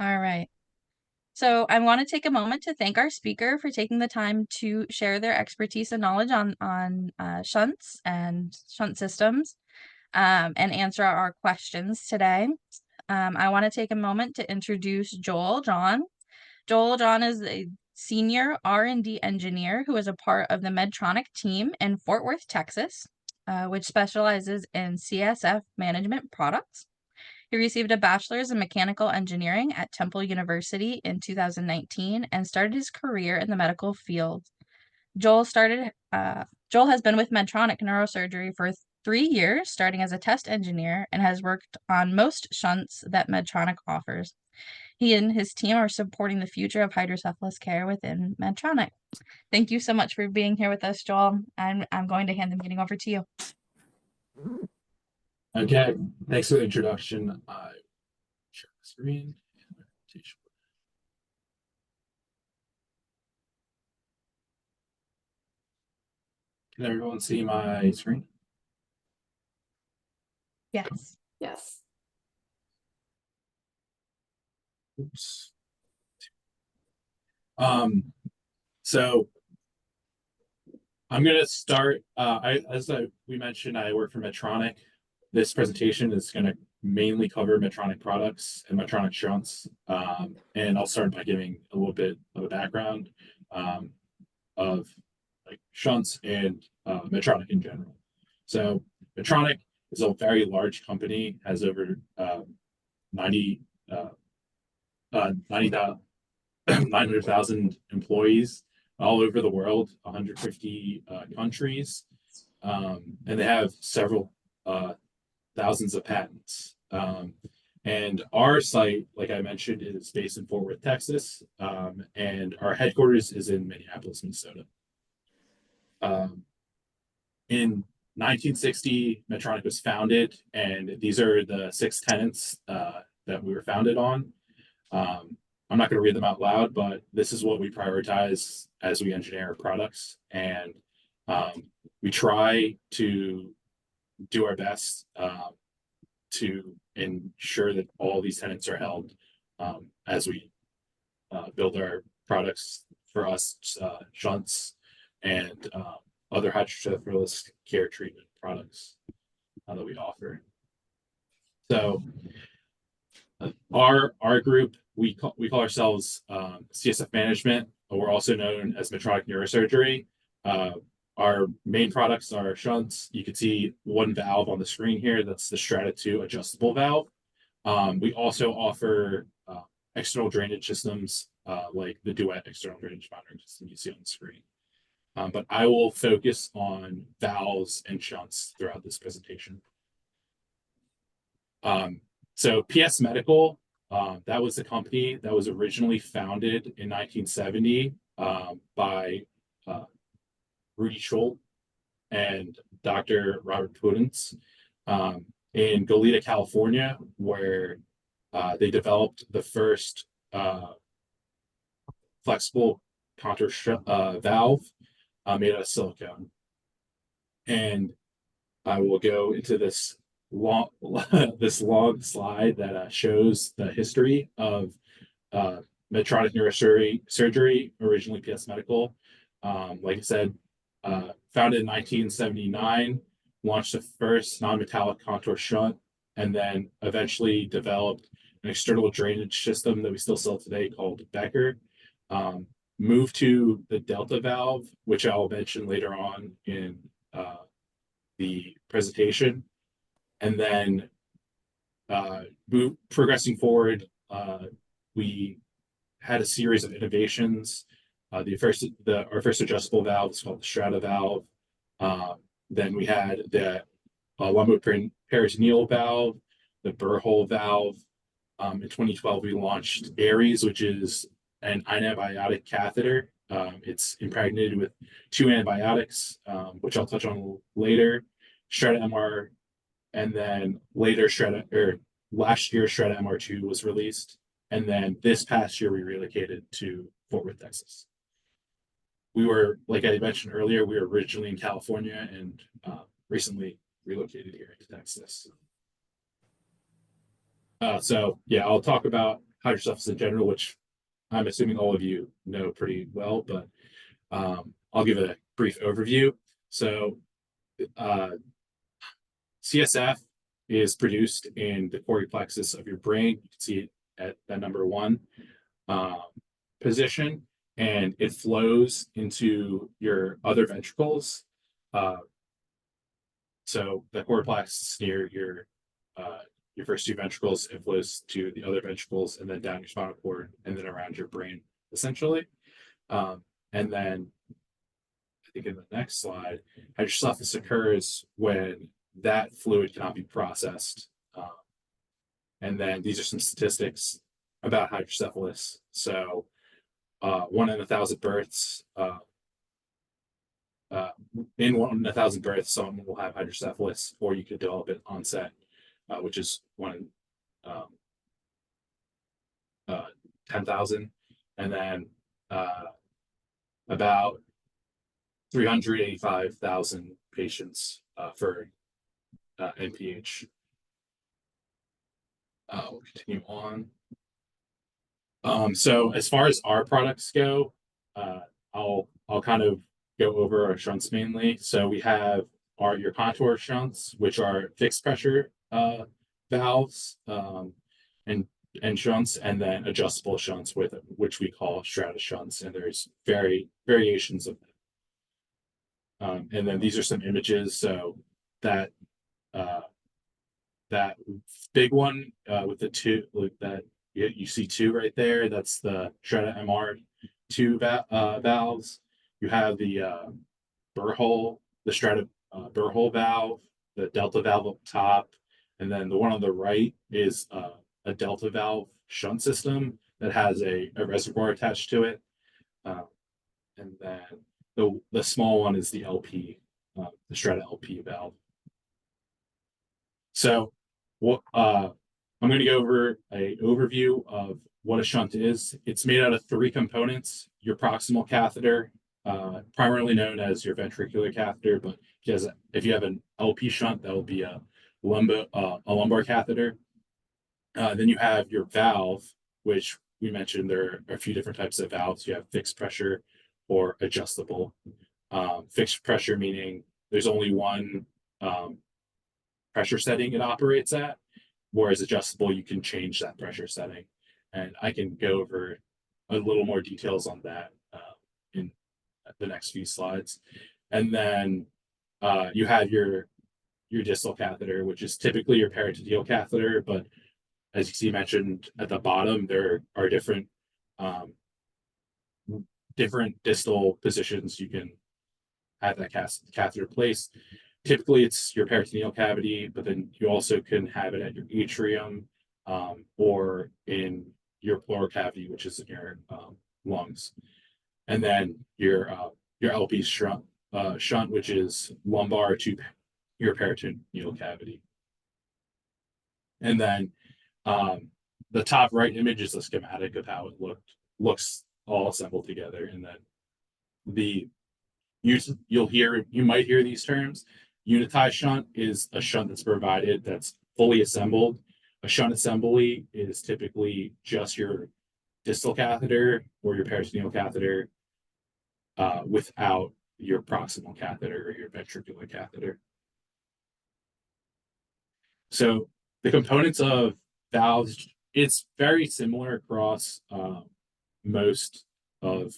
All right. So I want to take a moment to thank our speaker for taking the time to share their expertise and knowledge on shunts and shunt systems and answer our questions today. I want to take a moment to introduce Joel John. Joel John is a senior R&D engineer who is a part of the Medtronic team in Fort Worth, Texas, which specializes in CSF management products. He received a bachelor's in mechanical engineering at Temple University in 2019 and started his career in the medical field. Joel has been with Medtronic Neurosurgery for 3 years, starting as a test engineer, and has worked on most shunts that Medtronic offers. He and his team are supporting the future of hydrocephalus care within Medtronic. Thank you so much for being here with us, Joel. I'm going to hand the meeting over to you. Okay, thanks for the introduction. I share the screen. Can everyone see my screen? Yes. Yes. Oops. So I'm gonna start. We mentioned, I work for Medtronic. This presentation is gonna mainly cover Medtronic products and Medtronic shunts. And I'll start by giving a little bit of a background of like shunts and Medtronic in general. So Medtronic is a very large company, has over 90 900,000 employees all over the world, 150 countries, and they have several thousands of patents. And our site, like I mentioned, is based in Fort Worth, Texas, and our headquarters is in Minneapolis, Minnesota. In 1960, Medtronic was founded, and these are the 6 tenets that we were founded on. I'm not going to read them out loud, but this is what we prioritize as we engineer our products. And we try to do our best to ensure that all these tenets are held as we build our products for us, shunts and other hydrocephalus care treatment products that we offer. So our group, we call ourselves CSF Management. We're also known as Medtronic Neurosurgery. Our main products are shunts. You can see one valve on the screen here. That's the Strata 2 adjustable valve. We also offer external drainage systems like the Duet external drainage monitoring system you see on the screen. But I will focus on valves and shunts throughout this presentation. So PS Medical, that was the company that was originally founded in 1970 by Rudy Schultz and Dr. Robert Pudens in Goleta, California, where they developed the first flexible contour valve made out of silicone. And I will go into this long slide that shows the history of Medtronic Neurosurgery, originally PS Medical. Like I said, founded in 1979, launched the first non-metallic contour shunt, and then eventually developed an external drainage system that we still sell today called Becker. Moved to the Delta valve, which I'll mention later on in the presentation. And then progressing forward, we had a series of innovations. Our first adjustable valve is called the Strata valve. Then we had the lumboperitoneal valve, the burr hole valve. In 2012, we launched Aries, which is an antibiotic catheter. It's impregnated with 2 antibiotics, which I'll touch on later. Strata MR, and then last year, Strata MR2 was released. And then this past year, we relocated to Fort Worth, Texas. We were, like I mentioned earlier, we were originally in California and recently relocated here to Texas. So yeah, I'll talk about hydrocephalus in general, which I'm assuming all of you know pretty well, but I'll give a brief overview. So, uh, CSF is produced in the choroid plexus of your brain. You can see it at that number one um, position, and it flows into your other ventricles. Uh, so the choroid plexus near your first two ventricles, it flows to the other ventricles, and then down your spinal cord, and then around your brain, essentially. And then I think in the next slide, hydrocephalus occurs when that fluid cannot be processed. And then these are some statistics about hydrocephalus. So, 1 in 1,000 births, uh, in 1 in 1,000 births, someone will have hydrocephalus, or you could develop it onset, which is 1 in 10,000. And then about 385,000 patients for NPH. We'll continue on. So as far as our products go, I'll kind of go over our shunts mainly. So we have your contour shunts, which are fixed pressure valves, and shunts, and then adjustable shunts with which we call Strata shunts, and there's variations of them. And then these are some images. So that uh, that big one with the two, like that you see two right there. That's the Strata MR two valves. You have the burr hole, the Strata burr hole valve, the delta valve up top, and then the one on the right is a delta valve shunt system that has a reservoir attached to it. And then the small one is the LP, the Strata LP valve. So, what I'm going to go over an overview of what a shunt is. It's made out of three components: your proximal catheter, primarily known as your ventricular catheter, but if you have an LP shunt, that will be a lumbar catheter. Then you have your valve, which we mentioned there are a few different types of valves. You have fixed pressure or adjustable. Fixed pressure meaning there's only one pressure setting it operates at, whereas adjustable, you can change that pressure setting. And I can go over a little more details on that in the next few slides. And then you have your distal catheter, which is typically your peritoneal catheter, but as you see mentioned at the bottom, there are different distal positions you can have that catheter placed. Typically, it's your peritoneal cavity, but then you also can have it at your atrium or in your pleural cavity, which is in your lungs. And then your LP shunt, which is lumbar to your peritoneal cavity. And then the top right image is a schematic of how it looks all assembled together. And then you might hear these terms. Unitized shunt is a shunt that's provided that's fully assembled. A shunt assembly is typically just your distal catheter or your peritoneal catheter without your proximal catheter or your ventricular catheter. So the components of valves, it's very similar across most of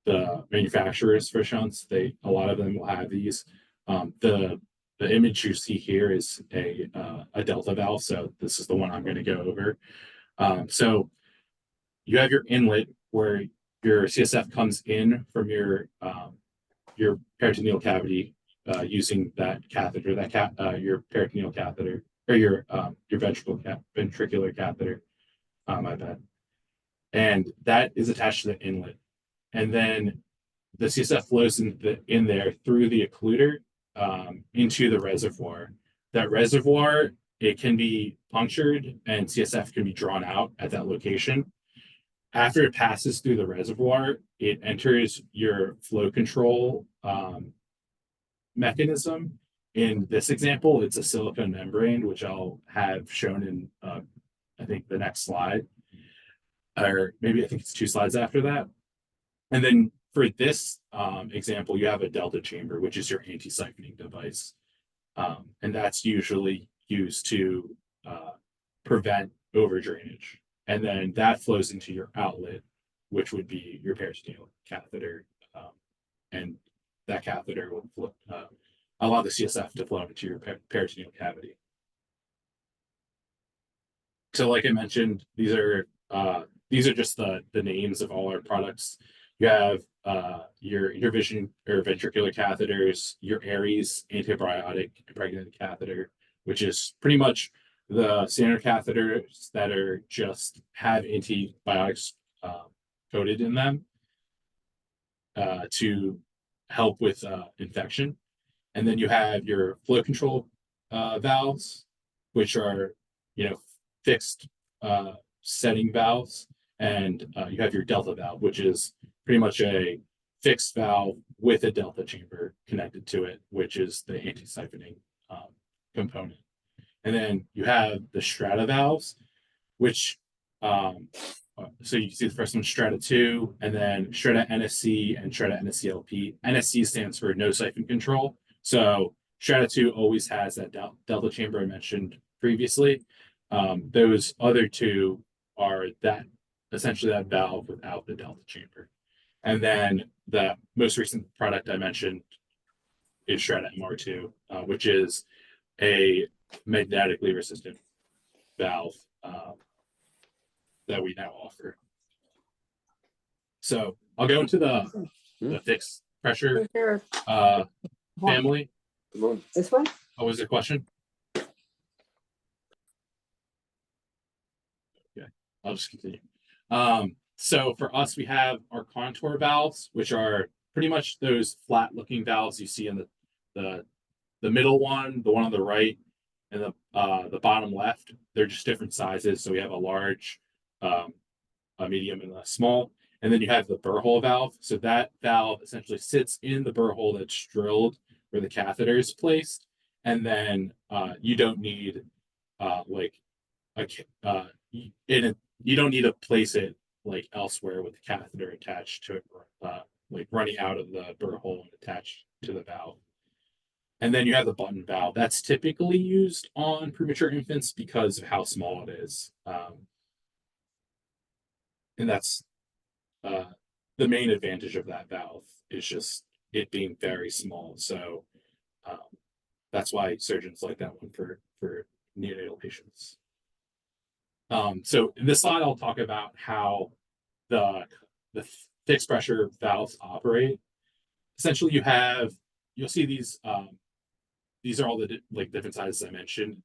the manufacturers for shunts. A lot of them will have these. The image you see here is a delta valve, so this is the one I'm going to go over. So you have your inlet where your CSF comes in from your peritoneal cavity using that catheter, your peritoneal catheter or your ventricular catheter. My bad. And that is attached to the inlet, and then the CSF flows in there through the occluder into the reservoir. That reservoir, it can be punctured and CSF can be drawn out at that location. After it passes through the reservoir, it enters your flow control mechanism. In this example, it's a silicone membrane, which I'll have shown in, I think, the next slide. or maybe I think it's 2 slides after that. And then for this example, you have a delta chamber, which is your anti-siphoning device. And that's usually used to prevent over drainage. And then that flows into your outlet, which would be your peritoneal catheter. And that catheter will allow the CSF to flow into your peritoneal cavity. So like I mentioned, these are just the names of all our products. You have your intervision or ventricular catheters, your Aries antibiotic impregnated catheter, which is pretty much the standard catheters that are just have antibiotics coated in them to help with infection. And then you have your flow control valves, which are, fixed setting valves. And you have your delta valve, which is pretty much a fixed valve with a delta chamber connected to it, which is the anti-siphoning component. And then you have the Strata valves, which so you can see the first one, Strata 2, and then Strata NSC and Strata NSCLP. NSC stands for no siphon control. So Strata 2 always has that delta chamber I mentioned previously. Those other two are that essentially that valve without the delta chamber. And then the most recent product I mentioned is Strata MR2, which is a magnetically resistant valve that we now offer. So I'll go into the fixed pressure family. This one? What was the question? Okay, I'll just continue. So for us, we have our contour valves, which are pretty much those flat looking valves you see in the middle one, the one on the right, and the bottom left. They're just different sizes. So we have a large, a medium, and a small. And then you have the burr hole valve. So that valve essentially sits in the burr hole that's drilled where the catheter is placed. And then you don't need you don't need to place it like elsewhere with the catheter attached to it, like running out of the burr hole and attached to the valve. And then you have the button valve. That's typically used on premature infants because of how small it is. And that's the main advantage of that valve is just it being very small. So that's why surgeons like that one for neonatal patients. So in this slide, I'll talk about how the fixed pressure valves operate. Essentially, you'll see these are all the different sizes I mentioned,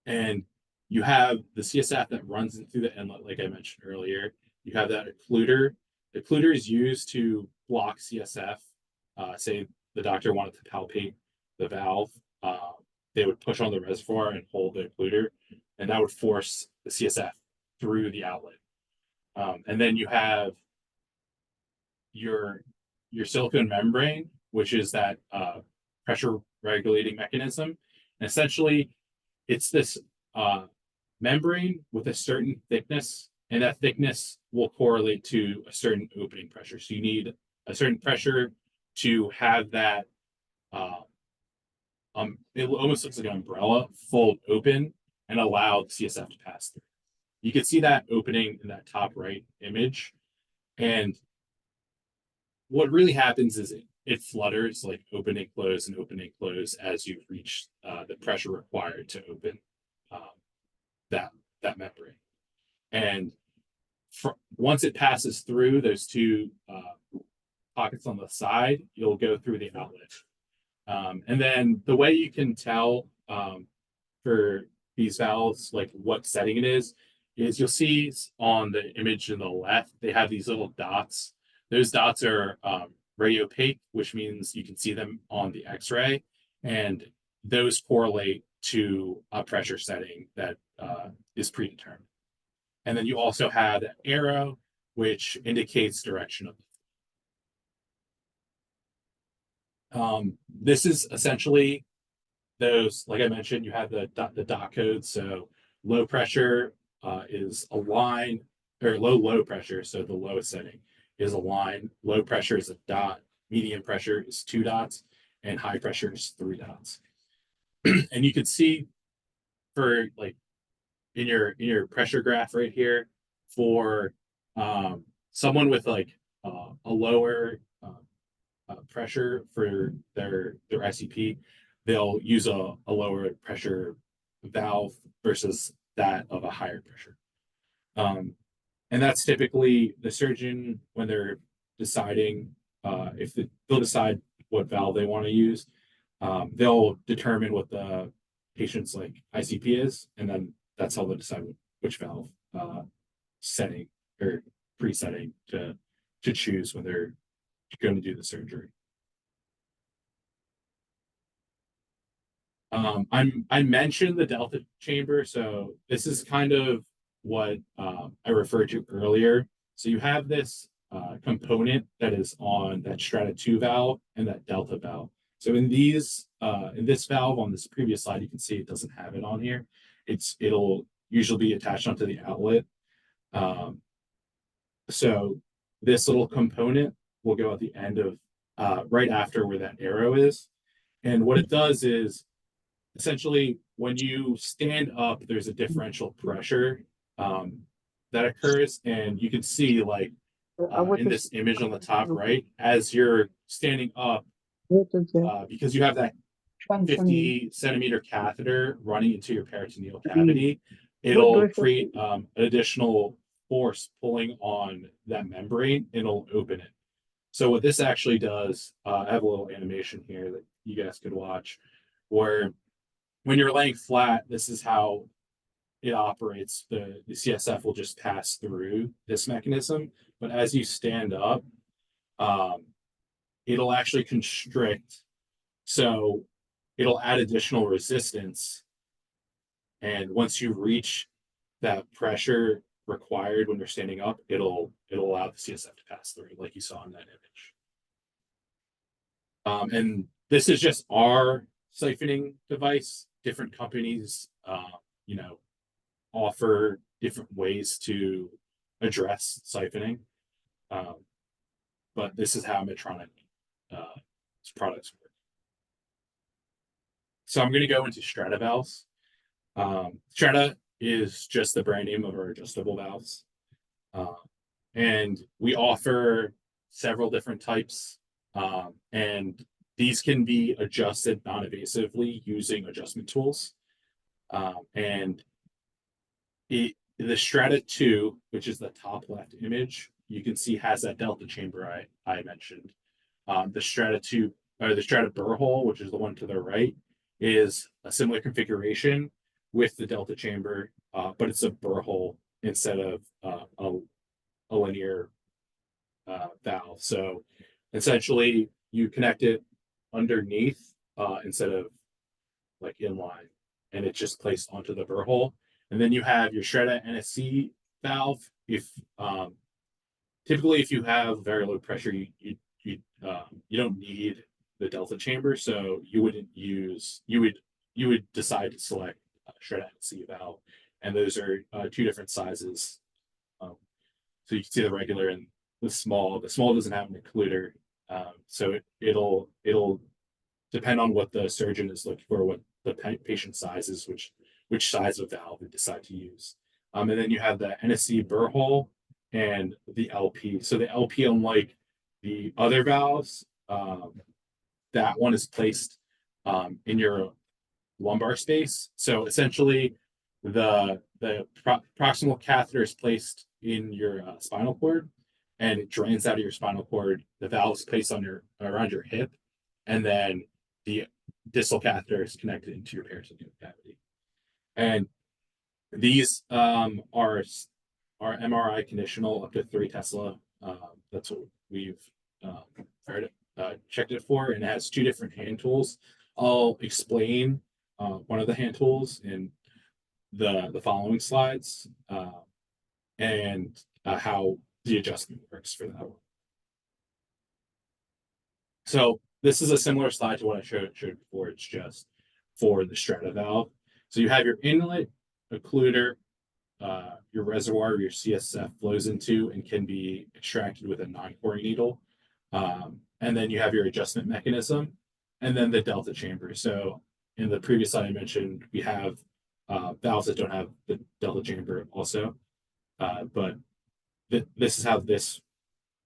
and you have the CSF that runs in through the inlet, like I mentioned earlier. You have that occluder. The occluder is used to block CSF. Say the doctor wanted to palpate the valve, they would push on the reservoir and hold the occluder, and that would force the CSF through the outlet. And then you have your silicone membrane, which is that pressure regulating mechanism. And essentially, it's this membrane with a certain thickness, and that thickness will correlate to a certain opening pressure. So you need a certain pressure to have that. It almost looks like an umbrella fold open and allow the CSF to pass through. You can see that opening in that top right image. And what really happens is it flutters, like open and close as you reach the pressure required to open that membrane. And once it passes through those two pockets on the side, you'll go through the outlet. And then the way you can tell for these valves, like what setting it is you'll see on the image in the left, they have these little dots. Those dots are radiopaque, which means you can see them on the X-ray, and those correlate to a pressure setting that is predetermined. And then you also have the arrow, which indicates direction of the this is essentially those, like I mentioned, you have the dot code. So low pressure is a line, or low pressure. So the lowest setting is a line. Low pressure is a dot. Medium pressure is 2 dots, and high pressure is 3 dots. And you can see for like in your pressure graph right here for someone with like a lower pressure for their ICP, they'll use a lower pressure valve versus that of a higher pressure. And that's typically the surgeon when they're deciding if they'll decide what valve they want to use. They'll determine what the patient's like ICP is, and then that's how they'll decide which valve setting or pre-setting to choose when they're going to do the surgery. I mentioned the delta chamber, so this is kind of what I referred to earlier. So you have this component that is on that Strata 2 valve and that delta valve. So in this valve on this previous slide, you can see it doesn't have it on here. It'll usually be attached onto the outlet. So this little component will go at the end of right after where that arrow is. And what it does is essentially when you stand up, there's a differential pressure that occurs. And you can see like in this image on the top right, as you're standing up, because you have that 50-centimeter catheter running into your peritoneal cavity, it'll create an additional force pulling on that membrane, and it'll open it. So what this actually does, I have a little animation here that you guys could watch, where when you're laying flat, this is how it operates. The CSF will just pass through this mechanism, but as you stand up, it'll actually constrict. So it'll add additional resistance. And once you reach that pressure required when you're standing up, it'll allow the CSF to pass through, like you saw in that image. And this is just our siphoning device. Different companies, offer different ways to address siphoning. But this is how Medtronic products work. So I'm going to go into Strata valves. Strata is just the brand name of our adjustable valves. And we offer several different types. And these can be adjusted non-invasively using adjustment tools. And the Strata 2, which is the top left image, you can see has that delta chamber I mentioned. The Strata 2, or the Strata burr hole, which is the one to the right, is a similar configuration with the delta chamber, but it's a burr hole instead of a linear valve. So essentially, you connect it underneath instead of like inline, and it's just placed onto the burr hole. And then you have your Strata NSC valve. If typically if you have very low pressure, you don't need the delta chamber, so you would decide to select Strata NSC valve, and those are two different sizes. So you can see the regular and the small. The small doesn't have an occluder, so it'll depend on what the surgeon is looking for, what the patient size is, which size of valve they decide to use. And then you have the NSC burr hole and the LP. So the LP, unlike the other valves, that one is placed in your lumbar space. So essentially, the proximal catheter is placed in your spinal cord, and it drains out of your spinal cord. The valve is placed around your hip, and then the distal catheter is connected into your peritoneal cavity. And these are MRI conditional up to 3 Tesla. That's what we've checked it for, and it has 2 different hand tools. I'll explain one of the hand tools in the following slides, and how the adjustment works for that one. So this is a similar slide to what I showed before. It's just for the Strata valve. So you have your inlet, occluder, your reservoir, your CSF flows into and can be extracted with a non-coring needle. And then you have your adjustment mechanism, and then the delta chamber. So in the previous slide I mentioned, we have valves that don't have the delta chamber also, but this is how this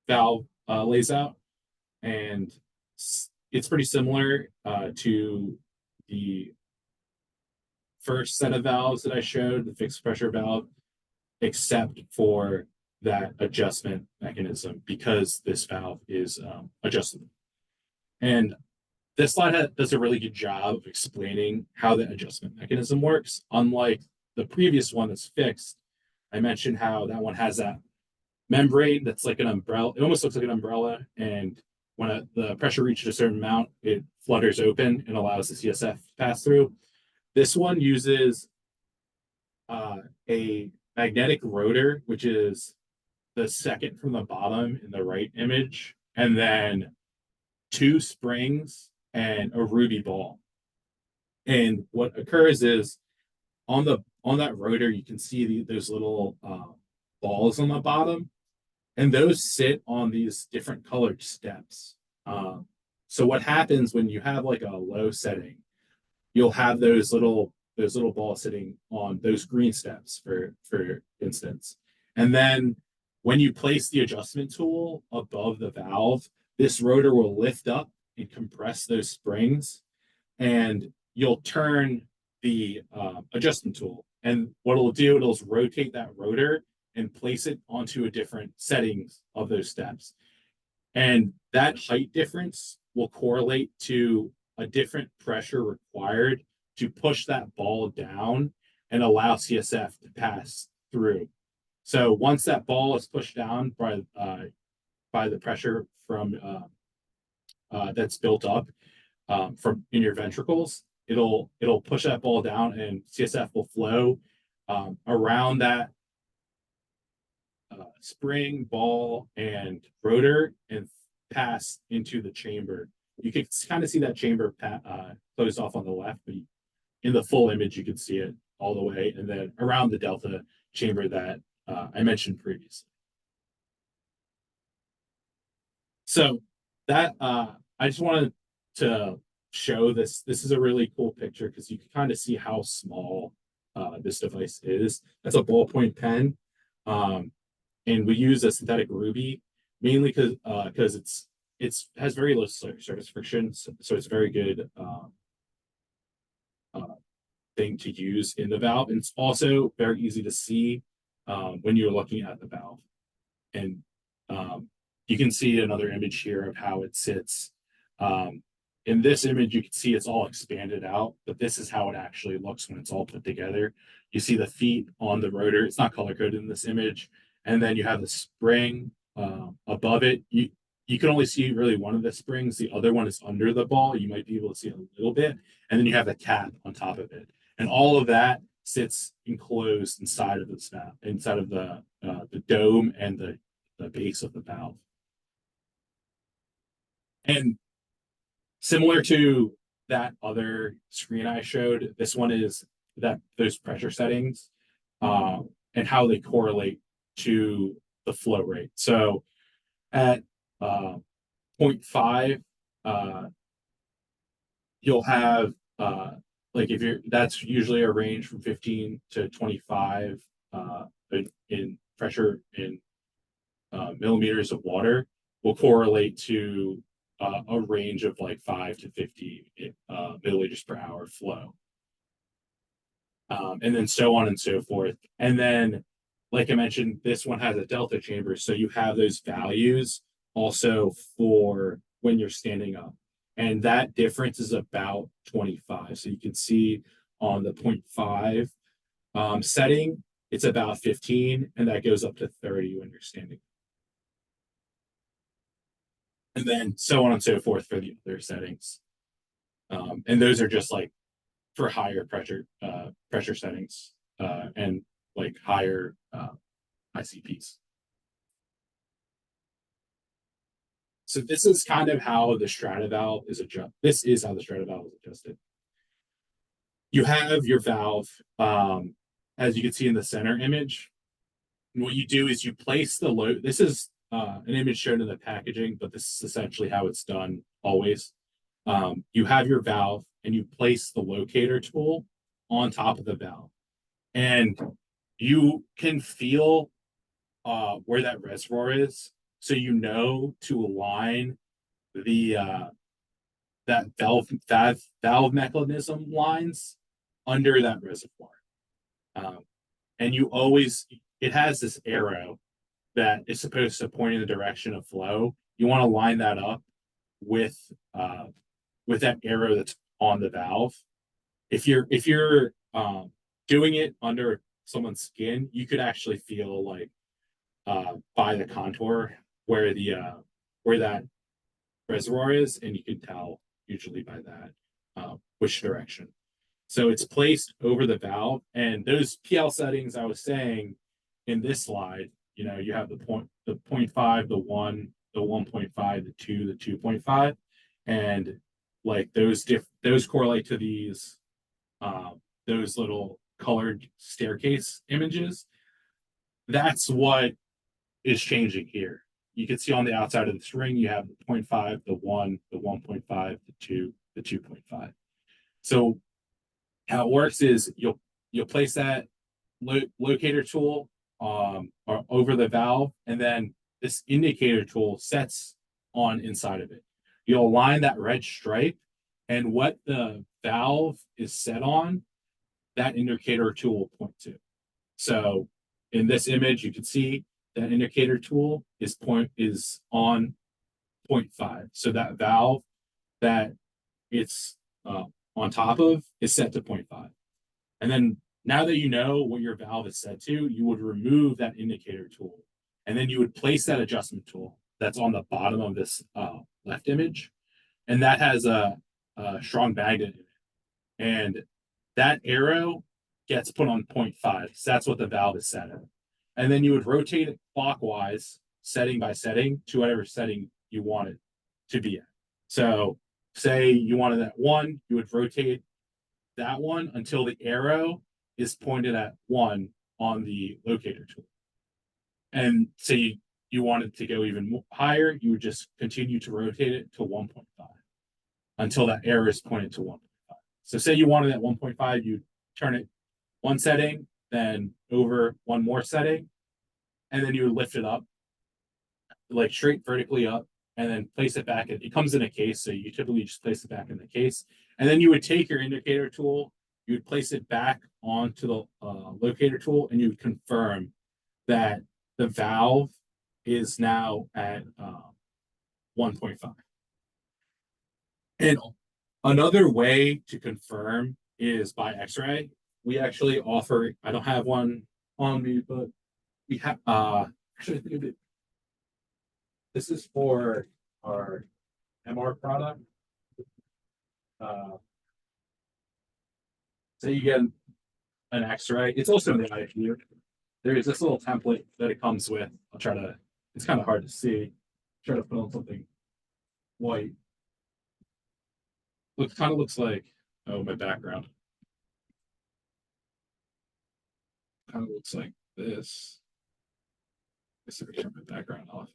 valve lays out, and it's pretty similar to the first set of valves that I showed, the fixed pressure valve, except for that adjustment mechanism because this valve is adjustable. And this slide does a really good job of explaining how the adjustment mechanism works. Unlike the previous one that's fixed, I mentioned how that one has that membrane that's like an umbrella. It almost looks like an umbrella. And when the pressure reaches a certain amount, it flutters open and allows the CSF to pass through. This one uses a magnetic rotor, which is the second from the bottom in the right image, and then two springs and a ruby ball. And what occurs is on that rotor, you can see those little balls on the bottom, and those sit on these different colored steps. So what happens when you have like a low setting, you'll have those little balls sitting on those green steps, for instance. And then when you place the adjustment tool above the valve, this rotor will lift up and compress those springs, and you'll turn the adjustment tool. And what it'll do, it'll rotate that rotor and place it onto a different settings of those steps. And that height difference will correlate to a different pressure required to push that ball down and allow CSF to pass through. So once that ball is pushed down by the pressure from that's built up from in your ventricles, it'll push that ball down, and CSF will flow around that spring, ball, and rotor and pass into the chamber. You can kind of see that chamber closed off on the left, but in the full image, you can see it all the way, and then around the delta chamber that I mentioned previously. So that I just wanted to show this. This is a really cool picture because you can kind of see how small this device is. That's a ballpoint pen, and we use a synthetic ruby mainly because it has very low surface friction, so it's a very good thing to use in the valve. And it's also very easy to see when you're looking at the valve. And you can see another image here of how it sits. In this image, you can see it's all expanded out, but this is how it actually looks when it's all put together. You see the feet on the rotor. It's not color-coded in this image. And then you have the spring above it. You can only see really one of the springs. The other one is under the ball. You might be able to see a little bit. And then you have the cap on top of it. And all of that sits enclosed inside of the spout, inside of the dome and the base of the valve. And similar to that other screen I showed, this one is those pressure settings and how they correlate to the flow rate. So at 0.5, you'll have like that's usually a range from 15 to 25 in pressure in millimeters of water, will correlate to a range of like 5 to 50 milliliters per hour flow. And then so on and so forth. And then, like I mentioned, this one has a delta chamber. So you have those values also for when you're standing up. And that difference is about 25. So you can see on the 0.5 setting, it's about 15, and that goes up to 30 when you're standing. And then so on and so forth for the other settings. And those are just like for higher pressure settings and like higher ICPs. So this is kind of how the Strata valve is adjusted. This is how the Strata valve is adjusted. You have your valve, as you can see in the center image, what you do is you place the load. This is an image shown in the packaging, but this is essentially how it's done always. You have your valve and you place the locator tool on top of the valve, and you can feel where that reservoir is, so you know to align the that valve mechanism lines under that reservoir. Um, and you always, it has this arrow that is supposed to point in the direction of flow. You want to line that up with that arrow that's on the valve. If you're doing it under someone's skin, you could actually feel like by the contour where the where that reservoir is, and you can tell usually by that which direction. So it's placed over the valve, and those PL settings I was saying in this slide, you have the 0.5, the 1, the 1.5, the 2, the 2.5, and like those correlate to those little colored staircase images. That's what is changing here. You can see on the outside of the string, you have the 0.5, the 1, the 1.5, the 2, the 2.5. So how it works is you'll place that locator tool or over the valve, and then this indicator tool sets on inside of it. You'll align that red stripe, and what the valve is set on, that indicator tool will point to. So in this image, you can see that indicator tool is on 0.5. So that valve that it's on top of is set to 0.5. And then now that you know what your valve is set to, you would remove that indicator tool. And then you would place that adjustment tool that's on the bottom of this left image. And that has a strong magnet in it. And that arrow gets put on 0.5. So that's what the valve is set at. And then you would rotate it clockwise, setting by setting, to whatever setting you want it to be at. So say you wanted that 1, you would rotate that one until the arrow is pointed at 1 on the locator tool. And say you wanted to go even higher, you would just continue to rotate it to 1.5 until that arrow is pointed to 1.5. So say you wanted at 1.5, you turn it one setting, then over one more setting, and then you would lift it up, like straight vertically up, and then place it back. It comes in a case, so you typically just place it back in the case. And then you would take your indicator tool, you would place it back onto the locator tool, and you would confirm that the valve is now at 1.5. And another way to confirm is by X-ray. We actually offer, I don't have one on me, but we have, actually, I think this is for our MR product. So you get an X-ray. It's also in the IFU. There is this little template that it comes with. I'll try to, it's kind of hard to see. Try to put on something white. Kind of looks like, oh, my background. Kind of looks like this. I guess I turn my background off.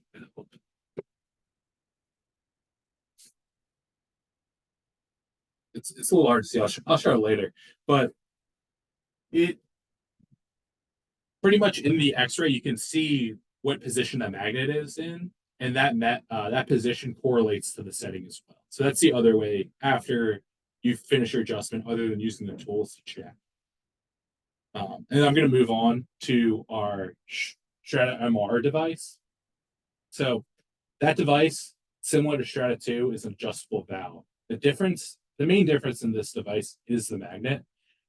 It's a little hard to see. I'll show it later, but it pretty much in the X-ray you can see what position that magnet is in, and that position correlates to the setting as well. So that's the other way after you finish your adjustment, other than using the tools to check. And I'm going to move on to our Strata MR device. So that device, similar to Strata 2, is an adjustable valve. The main difference in this device is the magnet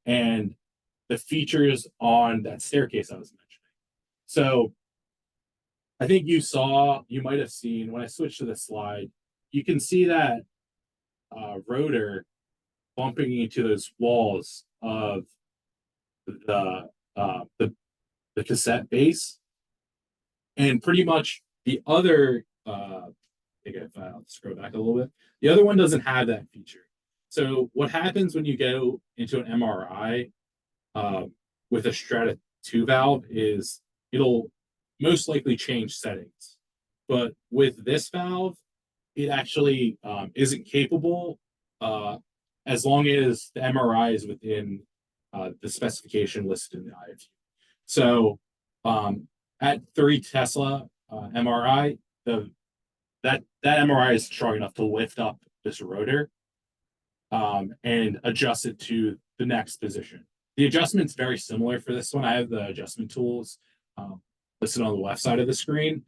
and the features on that staircase I was mentioning. So I think you might have seen when I switched to the slide, you can see that rotor bumping into those walls of the cassette base, and pretty much the other. I think if I'll scroll back a little bit, the other one doesn't have that feature. So what happens when you go into an MRI? with a Strata 2 valve is it'll most likely change settings. But with this valve, it actually isn't capable uh, as long as the MRI is within the specification listed in the IFU. So at 3 Tesla MRI, that MRI is strong enough to lift up this rotor and adjust it to the next position. The adjustment's very similar for this one. I have the adjustment tools listed on the left side of the screen.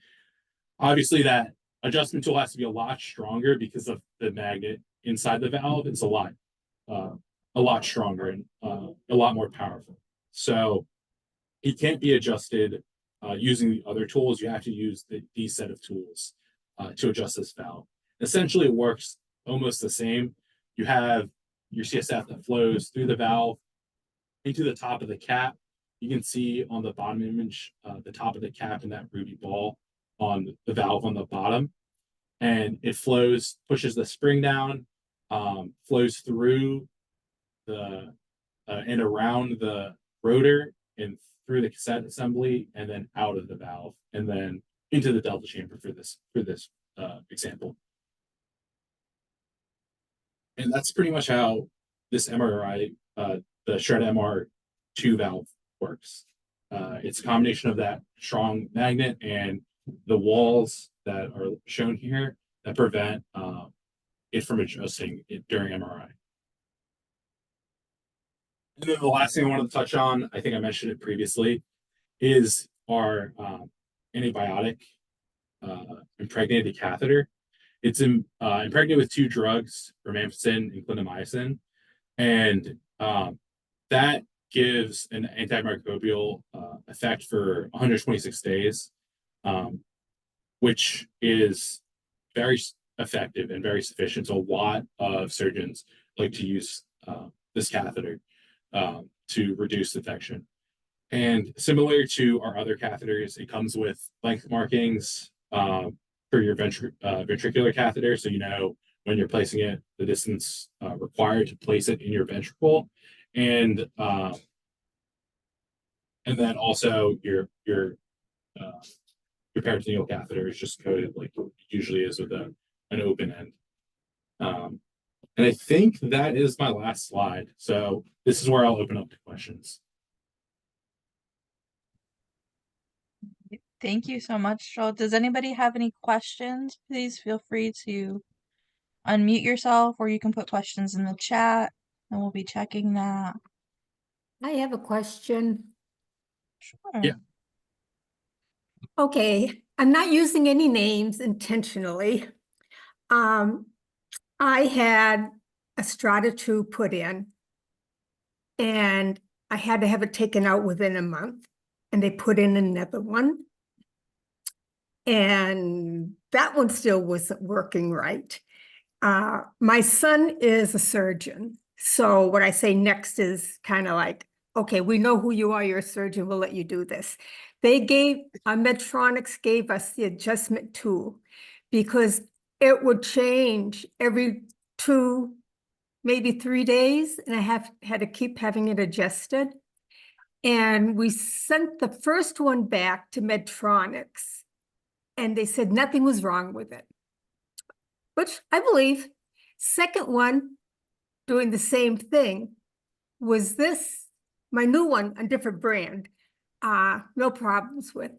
Obviously, that adjustment tool has to be a lot stronger because of the magnet inside the valve. It's a lot stronger and a lot more powerful. So it can't be adjusted using the other tools. You have to use these set of tools to adjust this valve. Essentially, it works almost the same. You have your CSF that flows through the valve into the top of the cap. You can see on the bottom image, the top of the cap and that ruby ball on the valve on the bottom. And it flows, pushes the spring down, flows through the and around the rotor and through the cassette assembly and then out of the valve and then into the delta chamber for this example. And that's pretty much how this MRI, the Strata MR 2 valve works. It's a combination of that strong magnet and the walls that are shown here that prevent it from adjusting it during MRI. And then the last thing I wanted to touch on, I think I mentioned it previously, is our antibiotic impregnated catheter. It's impregnated with 2 drugs, rifampicin and clindamycin, and that gives an antimicrobial effect for 126 days, which is very effective and very sufficient. So a lot of surgeons like to use this catheter to reduce infection. And similar to our other catheters, it comes with length markings for your ventricular catheter. So you know when you're placing it, the distance required to place it in your ventricle. And then also your peritoneal catheter is just coated like it usually is with an open end. And I think that is my last slide. So this is where I'll open up to questions. Thank you so much, Joel. Does anybody have any questions? Please feel free to unmute yourself, or you can put questions in the chat and we'll be checking that. I have a question. Sure. Yeah. Okay, I'm not using any names intentionally. I had a Strata 2 put in, and I had to have it taken out within a month, and they put in another one. And that one still wasn't working right. My son is a surgeon. So what I say next is kind of like, okay, we know who you are, you're a surgeon, we'll let you do this. Medtronic gave us the adjustment tool because it would change every 2, maybe 3 days, and I had to keep having it adjusted. And we sent the first one back to Medtronic, and they said nothing was wrong with it, which I believe. Second one, doing the same thing, was this, my new one, a different brand, no problems with.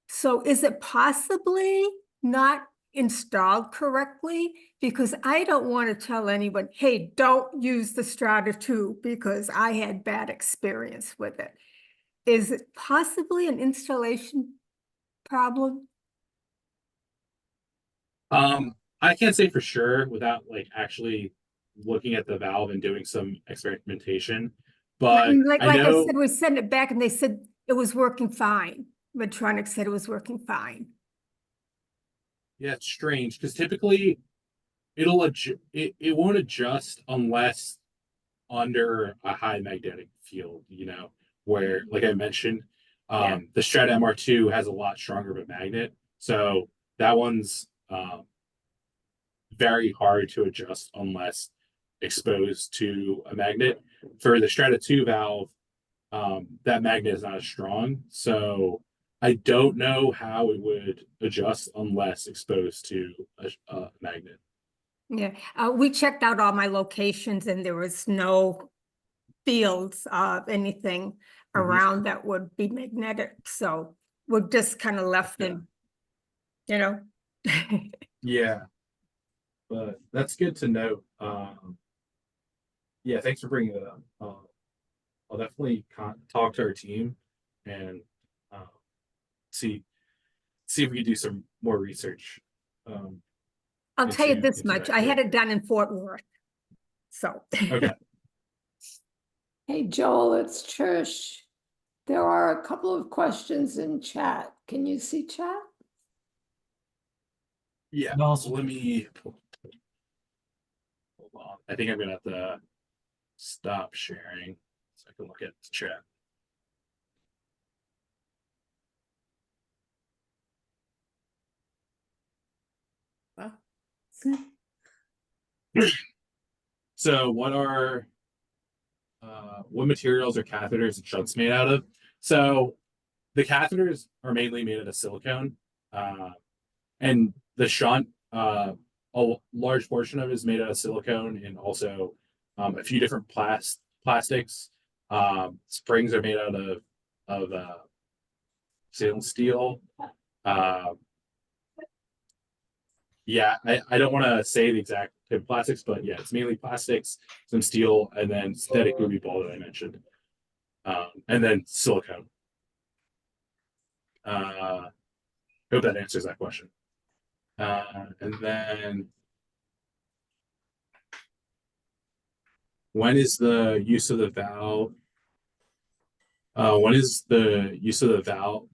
So is it possibly not installed correctly? Because I don't want to tell anyone, hey, don't use the Strata 2 because I had bad experience with it. Is it possibly an installation problem? I can't say for sure without like actually looking at the valve and doing some experimentation, but Like I know, I said, we sent it back and they said it was working fine. Medtronic said it was working fine. yeah, it's strange because typically it won't adjust unless under a high magnetic field, where like I mentioned, the Strata MR2 has a lot stronger of a magnet, so that one's very hard to adjust unless exposed to a magnet. For the Strata 2 valve, that magnet is not as strong. So I don't know how it would adjust unless exposed to a magnet. Yeah, we checked out all my locations and there was no fields of anything around that would be magnetic. So we're just kind of left in, you know. Yeah, but that's good to know. Yeah, thanks for bringing it up. I'll definitely talk to our team and uh, see if we can do some more research. I'll tell you this into much. that I had too. it done in Fort Worth. So Okay. Hey, Joel, it's Trish. There are a couple of questions in chat. Can you see chat? Yeah. So let me hold on. I think I'm gonna have to stop sharing so I can look at the chat. So what materials are catheters and shunts made out of? So the catheters are mainly made out of silicone, and the shunt, a large portion of it is made out of silicone and also a few different plastics. Springs are made out of stainless steel. Yeah, I don't want to say the exact type of plastics, but yeah, it's mainly plastics, some steel, and then synthetic ruby ball that I mentioned, and then silicone. Hope that answers that question. And then when is the use of the valve? When is the use of the valve?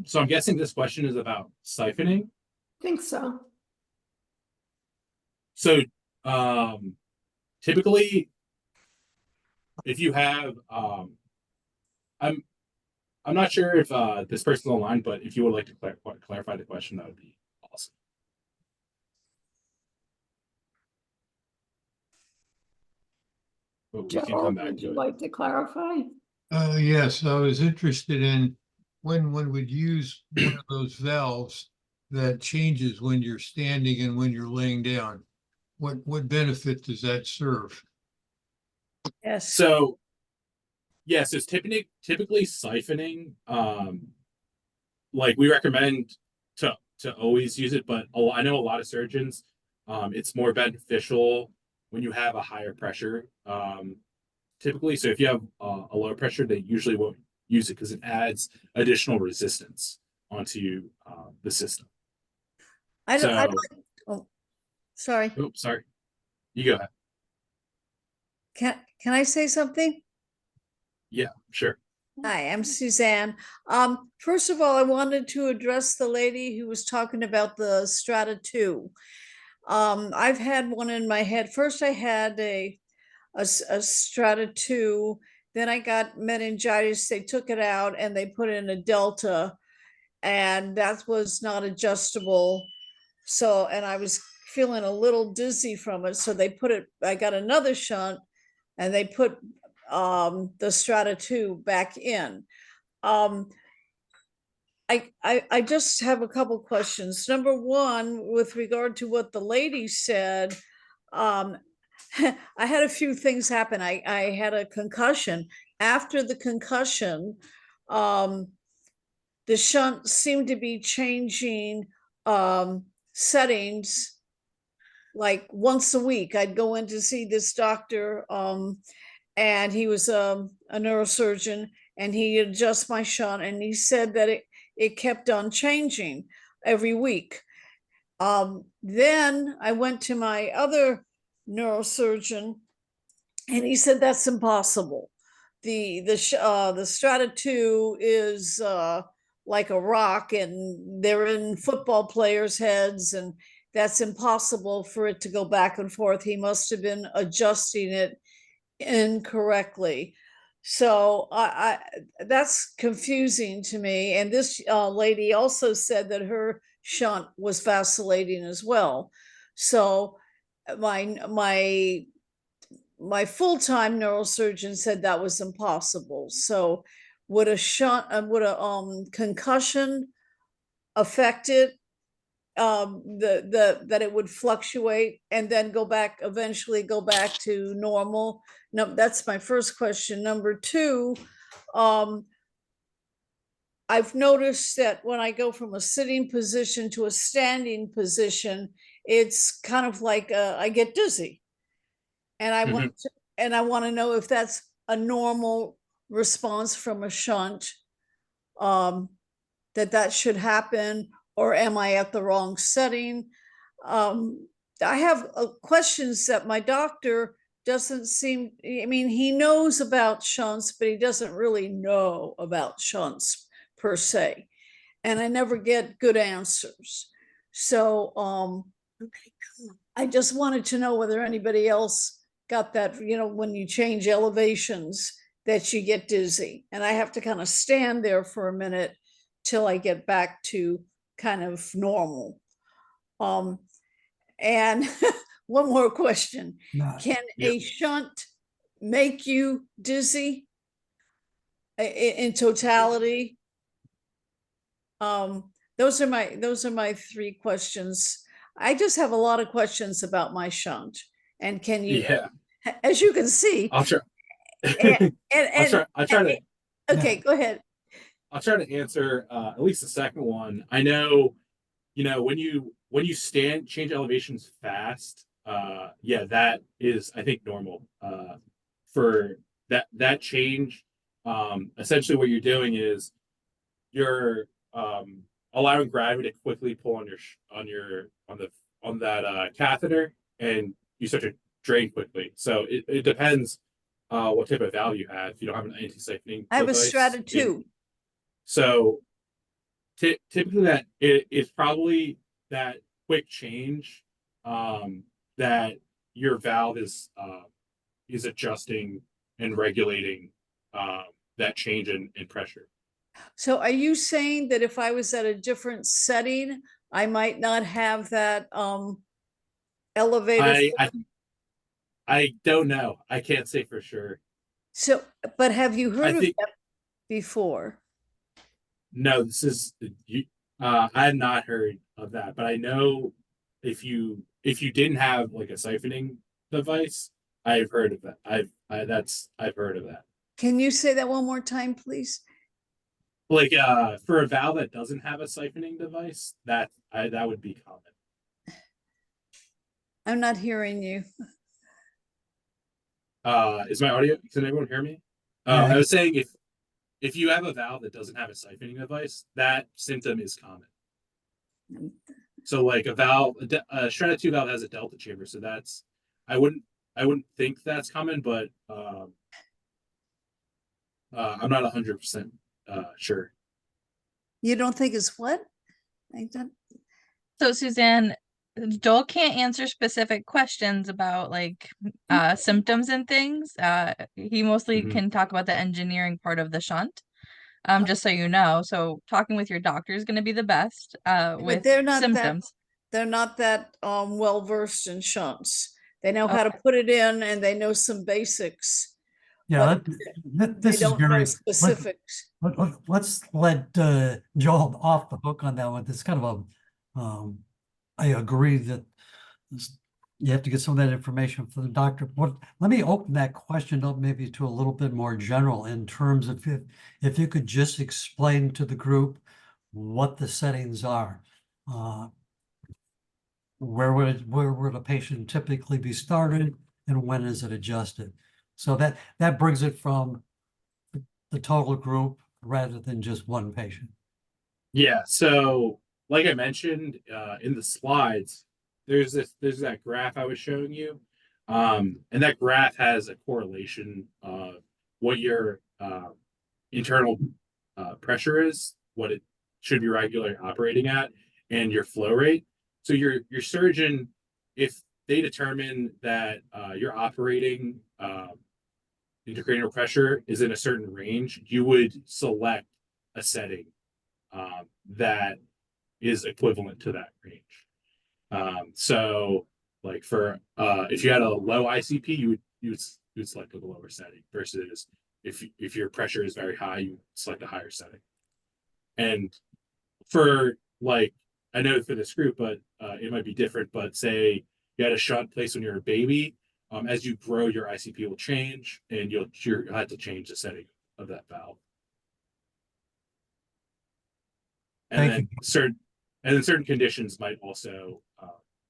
So I'm guessing this question is about siphoning. I think so. So typically, if you have, I'm not sure if this person's online, but if you would like to clarify the question, that would be awesome. But we can Joel, come back would to you it. like to clarify? Yes, I was interested in when one would use one of those valves that changes when you're standing and when you're laying down. What benefit does that serve? Yes. So yes, it's typically siphoning. Like we recommend to always use it, but I know a lot of surgeons, it's more beneficial when you have a higher pressure. Typically, so if you have a low pressure, they usually won't use it because it adds additional resistance onto the system. I don't, So, oh, sorry. oops, sorry. You go ahead. Can I say something? Yeah, sure. Hi, I'm Suzanne. First of all, I wanted to address the lady who was talking about the Strata 2. I've had one in my head. First, I had a Strata 2. Then I got meningitis. They took it out and they put in a Delta, and that was not adjustable. So, and I was feeling a little dizzy from it. So I got another shunt and they put the Strata 2 back in. I just have a couple questions. Number one, with regard to what the lady said, I had a few things happen. I had a concussion. After the concussion, the shunt seemed to be changing settings like once a week. I'd go in to see this doctor, and he was a neurosurgeon, and he adjust my shunt, and he said that it kept on changing every week. Then I went to my other neurosurgeon, and he said that's impossible. The Strata 2 is like a rock, and they're in football players' heads, and that's impossible for it to go back and forth. He must have been adjusting it incorrectly. So I that's confusing to me. And this lady also said that her shunt was vacillating as well. So my full-time neurosurgeon said that was impossible. So would a shunt, would a concussion affect it? That it would fluctuate and then eventually go back to normal? No, that's my first question. Number two, I've noticed that when I go from a sitting position to a standing position, it's kind of like I get dizzy. And I want to, and I want to know if that's a normal response from a shunt, that should happen, or am I at the wrong setting? I have questions that my doctor doesn't seem, I mean, he knows about shunts, but he doesn't really know about shunts per se. And I never get good answers. So I just wanted to know whether anybody else got that, when you change elevations, that you get dizzy. And I have to kind of stand there for a minute till I get back to kind of normal. And one more question. Can a shunt make you dizzy in totality? Those are my three questions. I just have a lot of questions about my shunt. And can you, as you can see, I'll try. I'll try to. Okay, go ahead. I'll try to answer at least the second one. I know, when you change elevations fast, yeah, that is, I think, normal. For that change, essentially what you're doing is you're allowing gravity to quickly pull on that catheter, and you start to drain quickly. So it depends what type of valve you have. If you don't have an anti-siphoning I have a device, Strata 2. So typically that it's probably that quick change that your valve is adjusting and regulating that change in pressure. So are you saying that if I was at a different setting, I might not have that elevator? I don't know. I can't say for sure. So, but have you heard of that before? No, this is I have not heard of that, but I know if you didn't have like a siphoning device, I've heard of that. I've heard of that. Can you say that one more time, please? Like for a valve that doesn't have a siphoning device, that would be common. I'm not hearing you. Is my audio? Can everyone hear me? I was saying if you have a valve that doesn't have a siphoning device, that symptom is common. So like a Strata 2 valve has a delta chamber, so that's I wouldn't think that's common, but I'm not 100% sure. You don't think it's what? So Suzanne, Joel can't answer specific questions about like symptoms and things. He mostly can talk about the engineering part of the shunt. Just so you know. So talking with your doctor is going to be the best with symptoms. They're not that well versed in shunts. They know how to put it in, and they know some basics. Yeah, this is very specifics. Let's let Joel off the hook on that one. It's kind of a I agree that you have to get some of that information from the doctor. Let me open that question up maybe to a little bit more general in terms of if you could just explain to the group what the settings are. Where would a patient typically be started, and when is it adjusted? So that brings it from the total group rather than just one patient. Yeah, so like I mentioned in the slides, there's that graph I was showing you, and that graph has a correlation of what your internal pressure is, what it should be regularly operating at, and your flow rate. So your surgeon, if they determine that your operating intracranial pressure is in a certain range, you would select a setting that is equivalent to that range. So like for if you had a low ICP, you would select a lower setting versus if your pressure is very high, you select a higher setting. And for like, I know for this group, but it might be different, but say you had a shunt placed when you're a baby, as you grow, your ICP will change and you'll have to change the setting of that valve. And Thank then certain conditions might also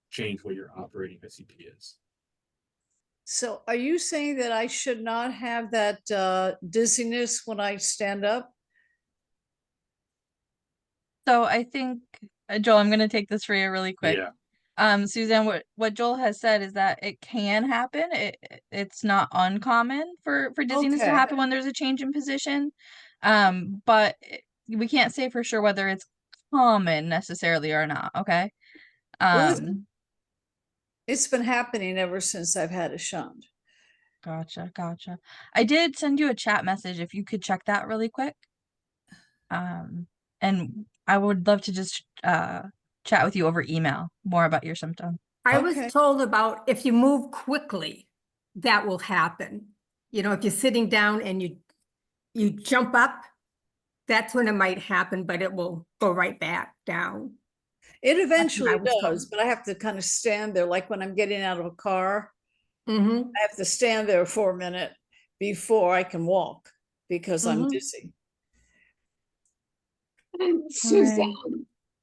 change what your operating ICP is. So are you saying that I should not have that dizziness when I stand up? So I think, Joel, I'm going to take this for you really quick. Yeah. Suzanne, what Joel has said is that it can happen. It's not uncommon for dizziness to Okay. happen when there's a change in position. But we can't say for sure whether it's common necessarily or not. Okay. Well, it's been happening ever since I've had a shunt. Gotcha. I did send you a chat message if you could check that really quick. And I would love to just chat with you over email more about your symptoms. I Okay. was told about if you move quickly, that will happen. You know, if you're sitting down and you jump up, that's when it might happen, but it will go right back down. It eventually I was does, told. but I have to kind of stand there, like when I'm getting out of a car, Mm-hmm. I have to stand there for a minute before I can walk because I'm Mhm. dizzy. And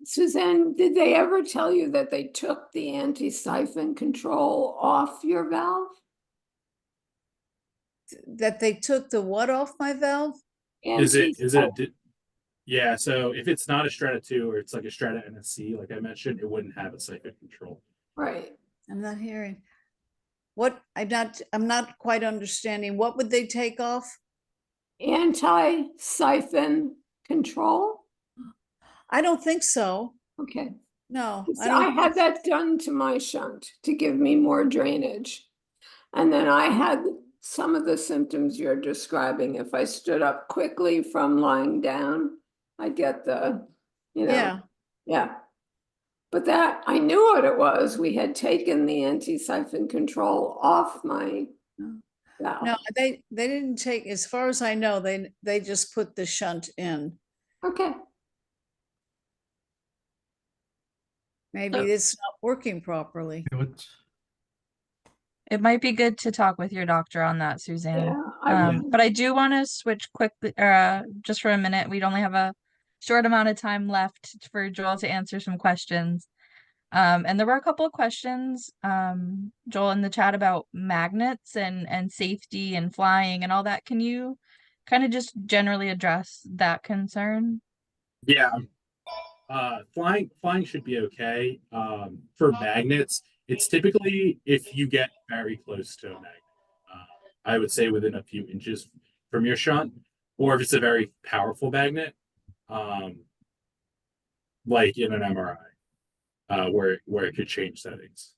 Suzanne, did they ever tell you that they took the anti-siphon control off your valve? That they took the what off my valve? Is it yeah, so if it's not a Strata 2 or it's like a Strata MSC, like I mentioned, it wouldn't have a siphon control. Right. I'm not hearing. What? I'm not quite understanding. What would they take off? Anti-siphon control? I don't think so. Okay. No, I So don't. I had that done to my shunt to give me more drainage. And then I had some of the symptoms you're describing. If I stood up quickly from lying down, I'd get the, Yeah. yeah. But that, I knew what it was. We had taken the anti-siphon control off my valve. No, they didn't take, as far as I know, they just put the shunt in. Okay. Maybe it's not working properly. It might be good to talk with your doctor on that, Suzanne. Yeah, But I do want to switch quickly, just for a minute. We'd only have a short amount of time left for Joel to answer some questions. And there were a couple of questions, Joel, in the chat about magnets and safety and flying and all that. Can you kind of just generally address that concern? Yeah. Flying should be okay. For magnets, it's typically if you get very close to a magnet. I would say within a few inches from your shunt, or if it's a very powerful magnet, like in an MRI, where it could change settings.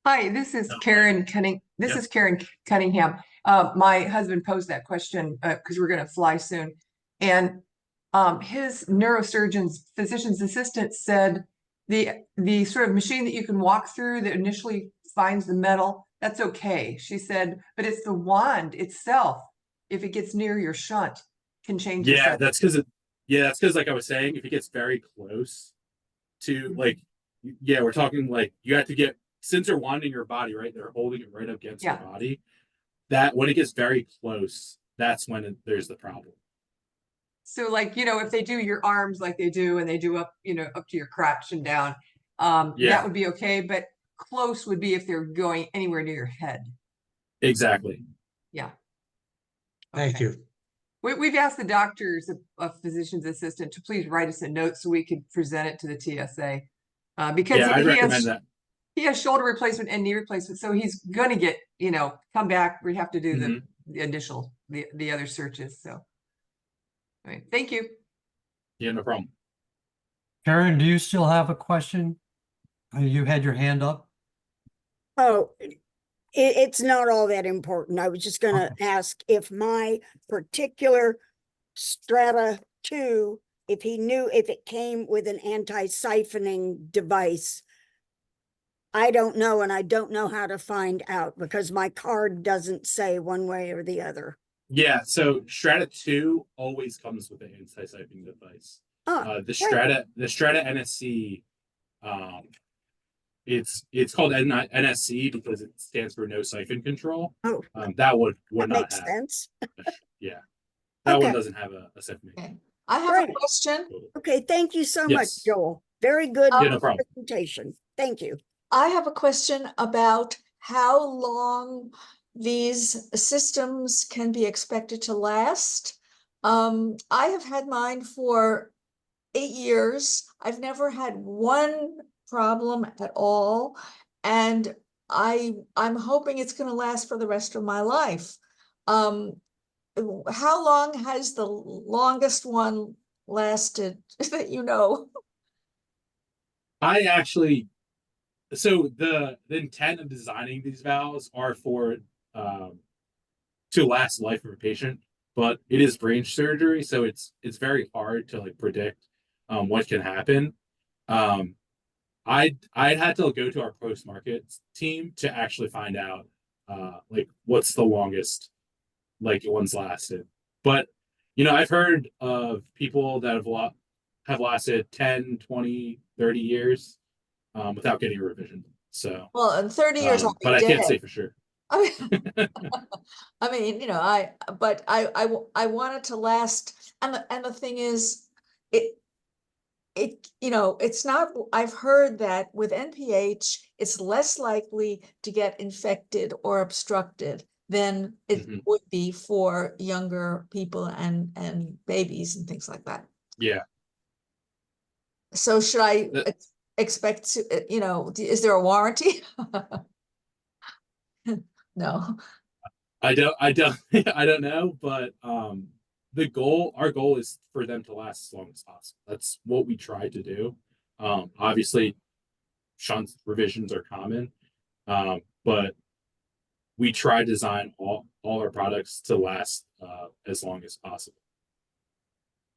Hi, this is Karen Cunningham. This is Karen Cunningham. My husband posed that question because we're going to fly soon, and his neurosurgeon's physician's assistant said the sort of machine that you can walk through that initially finds the metal, that's okay. She said, but it's the wand itself, if it gets near your shunt, can change. Yeah, that's because like I was saying, if it gets very close to like, yeah, we're talking like you have to get, since they're wanding your body, right? They're holding it right up against your body. That when it gets very close, that's when there's the problem. So like, if they do your arms like they do and they do up, up to your crotch and down, that would be okay. But close would be if they're going anywhere near your head. Exactly. Yeah. Thank you. We've asked the doctors, a physician's assistant, to please write us a note so we could present it to the TSA. Because I'd recommend that. He has shoulder replacement and knee replacement, so he's going to get, come back. We have to do the initial, the other searches. So, all right, thank you. Yeah, no problem. Karen, do you still have a question? You had your hand up. Oh, it's not all that important. I was just going to ask if my particular Strata two, if he knew if it came with an anti-siphoning device. I don't know, and I don't know how to find out because my card doesn't say one way or the other. Yeah, so Strata 2 always comes with an anti-siphon device. Oh, The great. Strata NSC, it's called NSC because it stands for no siphon control. Oh, That would that not makes have. sense. Yeah, that one Okay, doesn't have a siphon. Okay. I have a great. question. Okay, thank you so much, Yes. Joel. Very good Yeah, no problem. presentation. Thank you. I have a question about how long these systems can be expected to last. I have had mine for 8 years. I've never had one problem at all. And I'm hoping it's going to last for the rest of my life. How long has the longest one lasted that you know? I actually, so the intent of designing these valves are for to last the life of a patient, but it is brain surgery, so it's very hard to like predict what can happen. Um, I had to go to our post market team to actually find out like what's the longest like one's lasted. But I've heard of people that have lasted 10, 20, 30 years without getting a revision. So Well, in 30 years I'll but be I can't dead. say for sure. I mean, I mean, but I want it to last. And the thing is, it's not, I've heard that with NPH, it's less likely to get infected or obstructed than it Mhm. would be for younger people and babies and things like that. Yeah. So should I That- expect to, is there a warranty? No. I don't I don't know, but our goal is for them to last as long as possible. That's what we try to do. Obviously shunt revisions are common, but we try to design all our products to last as long as possible.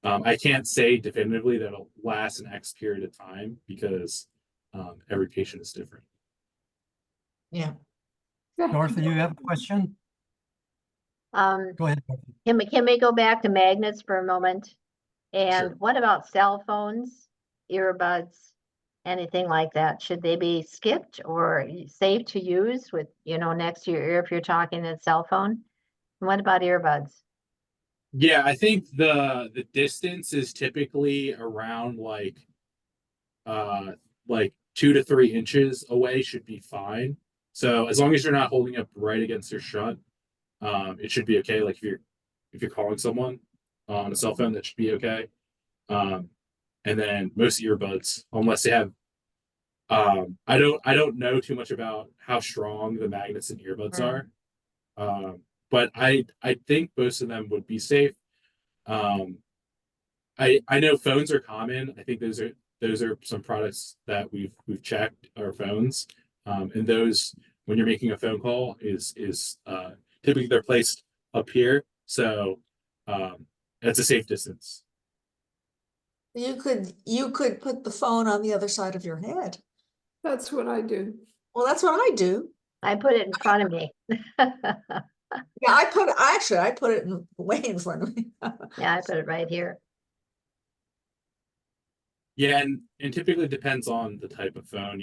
I can't say definitively that it'll last an X period of time because every patient is different. Yeah. Dorothy, you have a question? Go ahead. Dorothy. Can we go back to magnets for a moment? And Sure. what about cell phones, earbuds, anything like that? Should they be skipped or safe to use with, next to your ear if you're talking a cell phone? And what about earbuds? Yeah, I think the distance is typically around uh like 2 to 3 inches away should be fine. So as long as you're not holding up right against your shunt, it should be okay. Like if you're calling someone on a cell phone, that should be okay. Um, and then most earbuds, unless they have I don't know too much about how strong the magnets in earbuds are. But I think most of them would be safe. Um, I know phones are common. I think those are some products that we've checked our phones. And those when you're making a phone call is typically they're placed up here. So it's a safe distance. You could put the phone on the other side of your head. That's what I do. Well, that's what I do. I put it in front of me. Yeah, I put it way in front of me. Yeah, I put it right here. Yeah, and typically depends on the type of phone,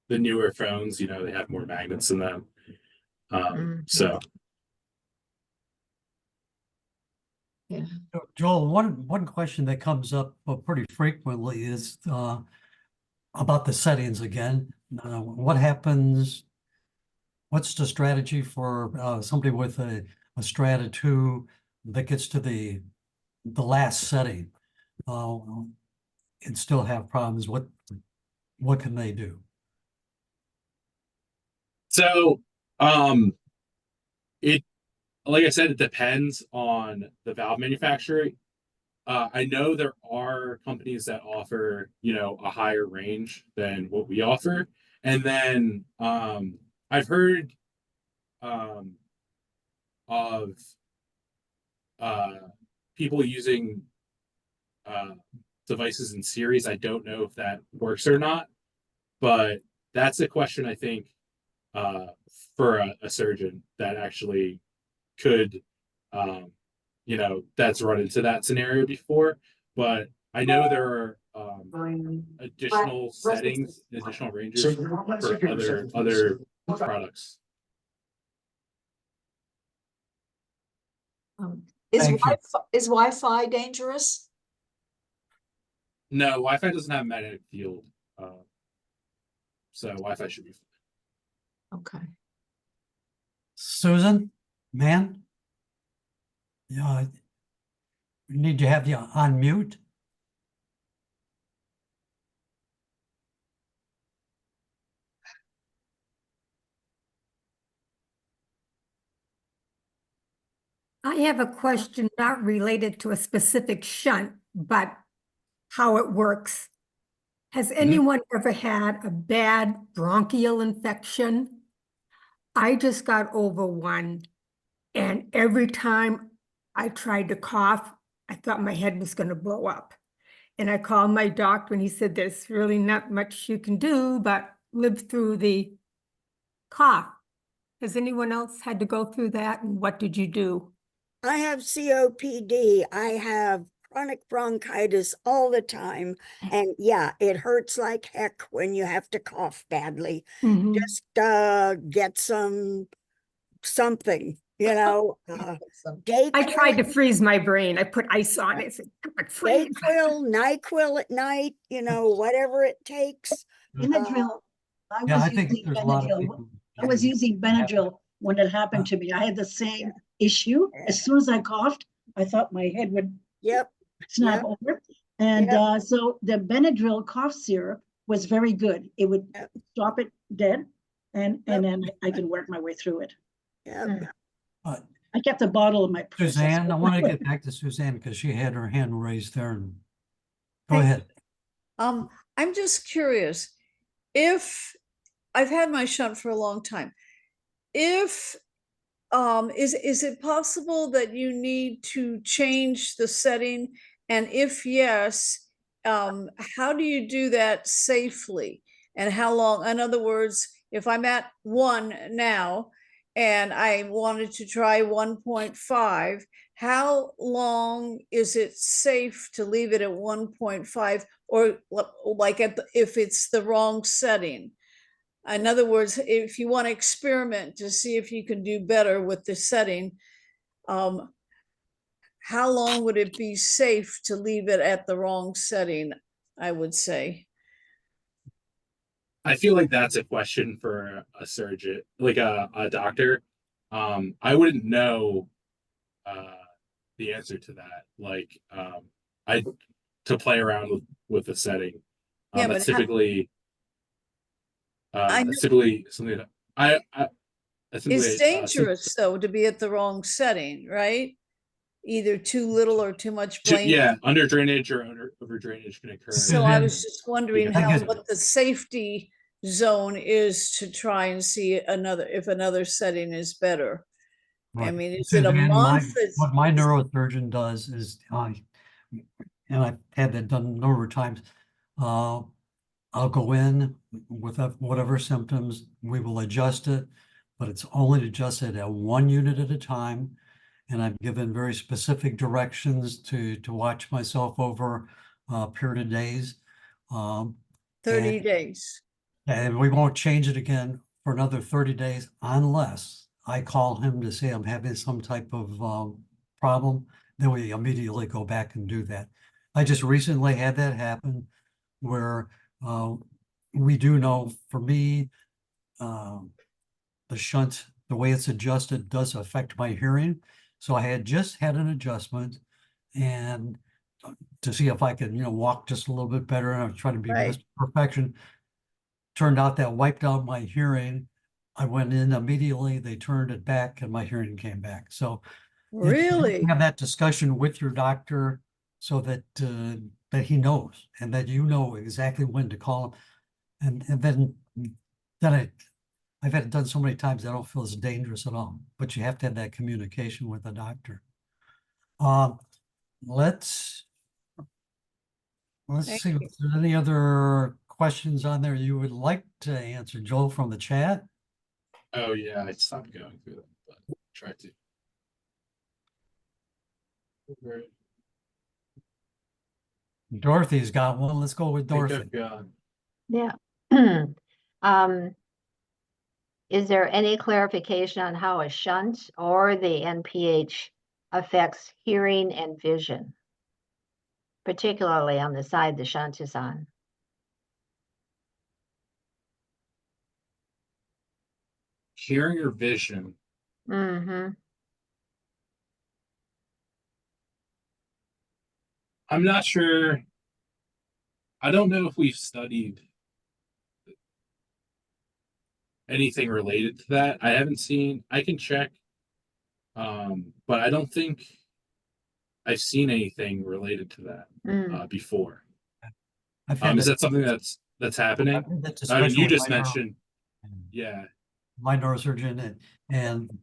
the newer phones, they have more magnets in them. So Yeah. Joel, one question that comes up pretty frequently is about the settings again. What happens? What's the strategy for somebody with a Strata 2 that gets to the last setting and still have problems? What can they do? So it like I said, it depends on the valve manufacturer. I know there are companies that offer, a higher range than what we offer. And then I've heard of people using devices in series, I don't know if that works or not, but that's a question I think for a surgeon that actually could, that's run into that scenario before. But I know there are additional settings, additional ranges for other products. Is Thank you. Wi-Fi dangerous? No, Wi-Fi doesn't have magnetic field, so Wi-Fi should be fine. Okay. Susan, man? Yeah, we need to have you on mute. I have a question not related to a specific shunt, but how it works. Has anyone ever had a bad bronchial infection? I just got over one, and every time I tried to cough, I thought my head was going to blow up. And I called my doctor and he said, there's really not much you can do but live through the cough. Has anyone else had to go through that, and what did you do? I have COPD. I have chronic bronchitis all the time. And yeah, it hurts like heck when you have to cough badly. Mhm. Just get something, I tried to freeze my brain. I put ice on it. Said, "Come on, freeze." NyQuil at night, whatever it takes. Benadryl. Yeah, I think there's a lot of people. I was using Benadryl when it happened to me. I had the same issue. As soon as I coughed, I thought my head would snap over. And so the Benadryl cough syrup was very good. It would stop it dead, and then I could work my way through it. I kept a bottle in my purse. Suzanne, I want to get back to Suzanne because she had her hand raised there. And go ahead. I'm just curious, if I've had my shunt for a long time, if is it possible that you need to change the setting, and if yes, how do you do that safely, and how long? In other words, if I'm at 1 now and I wanted to try 1.5, how long is it safe to leave it at 1.5, or like if it's the wrong setting? In other words, if you want to experiment to see if you can do better with the setting, how long would it be safe to leave it at the wrong setting, I would say? I feel like that's a question for a surgeon, like a doctor. I wouldn't know the answer to that. Like, to play around with the setting. Yeah, that's but typically it's something that it's dangerous though to be at the wrong setting, right? Either too little or too much brain. Yeah, under drainage or over drainage can occur. So I was just wondering what the safety zone is to try and see if another setting is better. Right. I mean, is it a month? What my neurosurgeon does is, and I've had that done a number of times, I'll go in with whatever symptoms, we will adjust it, but it's only adjusted at 1 unit at a time. And I've given very specific directions to watch myself over a period of days. 30 days. And we won't change it again for another 30 days unless I call him to say I'm having some type of problem. Then we immediately go back and do that. I just recently had that happen where we do know, for me, the shunt, the way it's adjusted does affect my hearing. So I had just had an adjustment, and to see if I could, walk just a little bit better, and I was trying to be best perfection. Turned out that wiped out my hearing. I went in immediately, they turned it back, and my hearing came back. So really have that discussion with your doctor so that that he knows, and that you know exactly when to call him. And then I've had it done so many times, I don't feel it's dangerous at all, but you have to have that communication with the doctor. let's Thank see you. if there's any other questions on there you would like to answer, Joel, from the chat. Oh yeah, I stopped going through them, but try to. Dorothy's got one. Let's go with I think Dorothy. I've got. Yeah. Is there any clarification on how a shunt or the NPH affects hearing and vision, particularly on the side the shunt is on? Hearing or vision? Mm-hmm. I'm not sure. I don't know if we've studied anything related to that. I haven't seen. I can check, but I don't think I've seen anything related to that before. I've had Is that something that's happening? I mean, you just mentioned, yeah. My neurosurgeon, and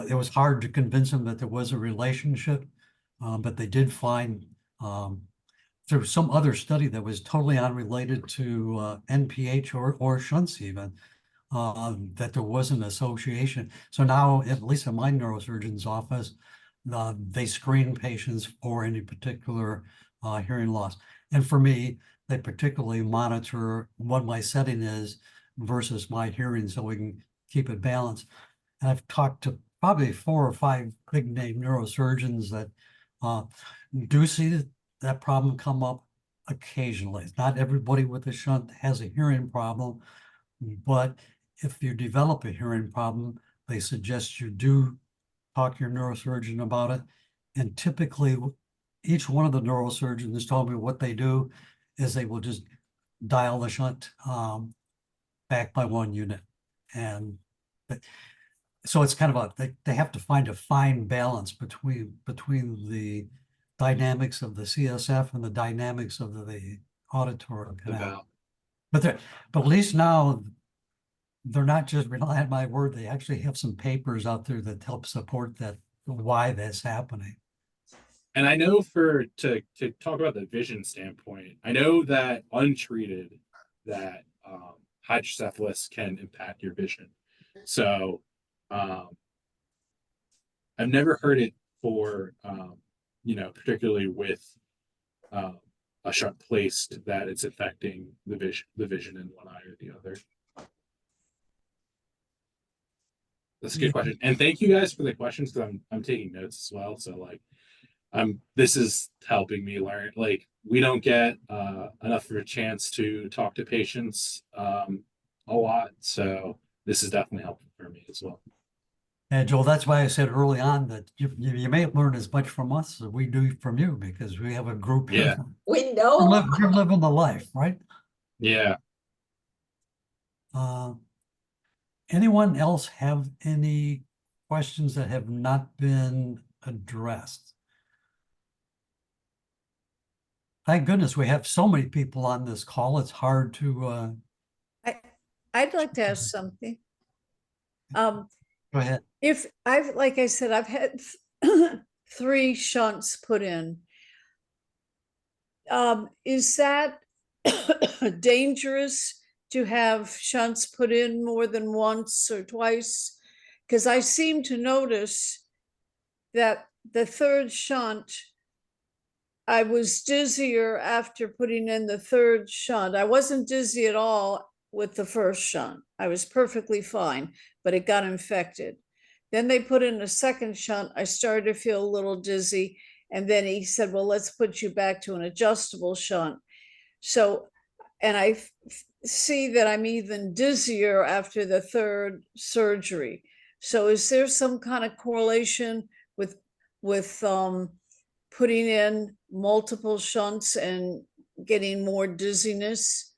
it was hard to convince him that there was a relationship, but they did find through some other study that was totally unrelated to NPH or shunts even, that there was an association. So now, at least in my neurosurgeon's office, they screen patients for any particular hearing loss. And for me, they particularly monitor what my setting is versus my hearing so we can keep it balanced. And I've talked to probably 4 or 5 big name neurosurgeons that do see that problem come up occasionally. Not everybody with a shunt has a hearing problem, but if you develop a hearing problem, they suggest you do talk to your neurosurgeon about it. And typically, each one of the neurosurgeons told me what they do is they will just dial the shunt back by 1 unit. And so it's kind of they have to find a fine balance between the dynamics of the CSF and the dynamics of the auditory canal. But at least now they're not just relying on my word. They actually have some papers out there that help support that, why that's happening. And I know to talk about the vision standpoint, I know that untreated, that hydrocephalus can impact your vision. So I've never heard it for particularly with a shunt placed, that it's affecting the vision in one eye or the other. That's a good question, and thank you guys for the questions, because I'm taking notes as well. So like, this is helping me learn. Like, we don't get enough of a chance to talk to patients a lot, so this is definitely helpful for me as well. And Joel, that's why I said early on that you may learn as much from us as we do from you, because we have a group. Yeah, we know. You're living the life, right? Yeah. Anyone else have any questions that have not been addressed? Thank goodness we have so many people on this call. It's hard to. I'd like to ask something. Go ahead. If like I said, I've had 3 shunts put in. Is that dangerous to have shunts put in more than once or twice? Because I seem to notice that the 3rd shunt, I was dizzier after putting in the 3rd shunt. I wasn't dizzy at all with the 1st shunt. I was perfectly fine, but it got infected. Then they put in a 2nd shunt. I started to feel a little dizzy. And then he said, well, let's put you back to an adjustable shunt. So, and I see that I'm even dizzier after the 3rd surgery. So is there some kind of correlation with putting in multiple shunts and getting more dizziness?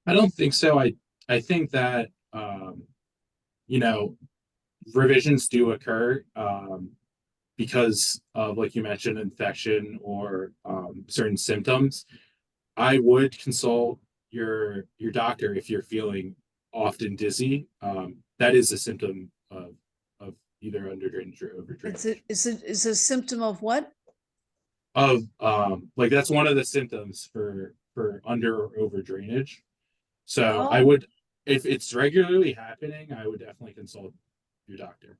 I don't think so. I think that revisions do occur because of, like you mentioned, infection or certain symptoms. I would consult your doctor if you're feeling often dizzy. That is a symptom of either under drainage or over drainage. It's a symptom of what? of like that's one of the symptoms for under or over drainage. So I Oh. would, if it's regularly happening, I would definitely consult your doctor.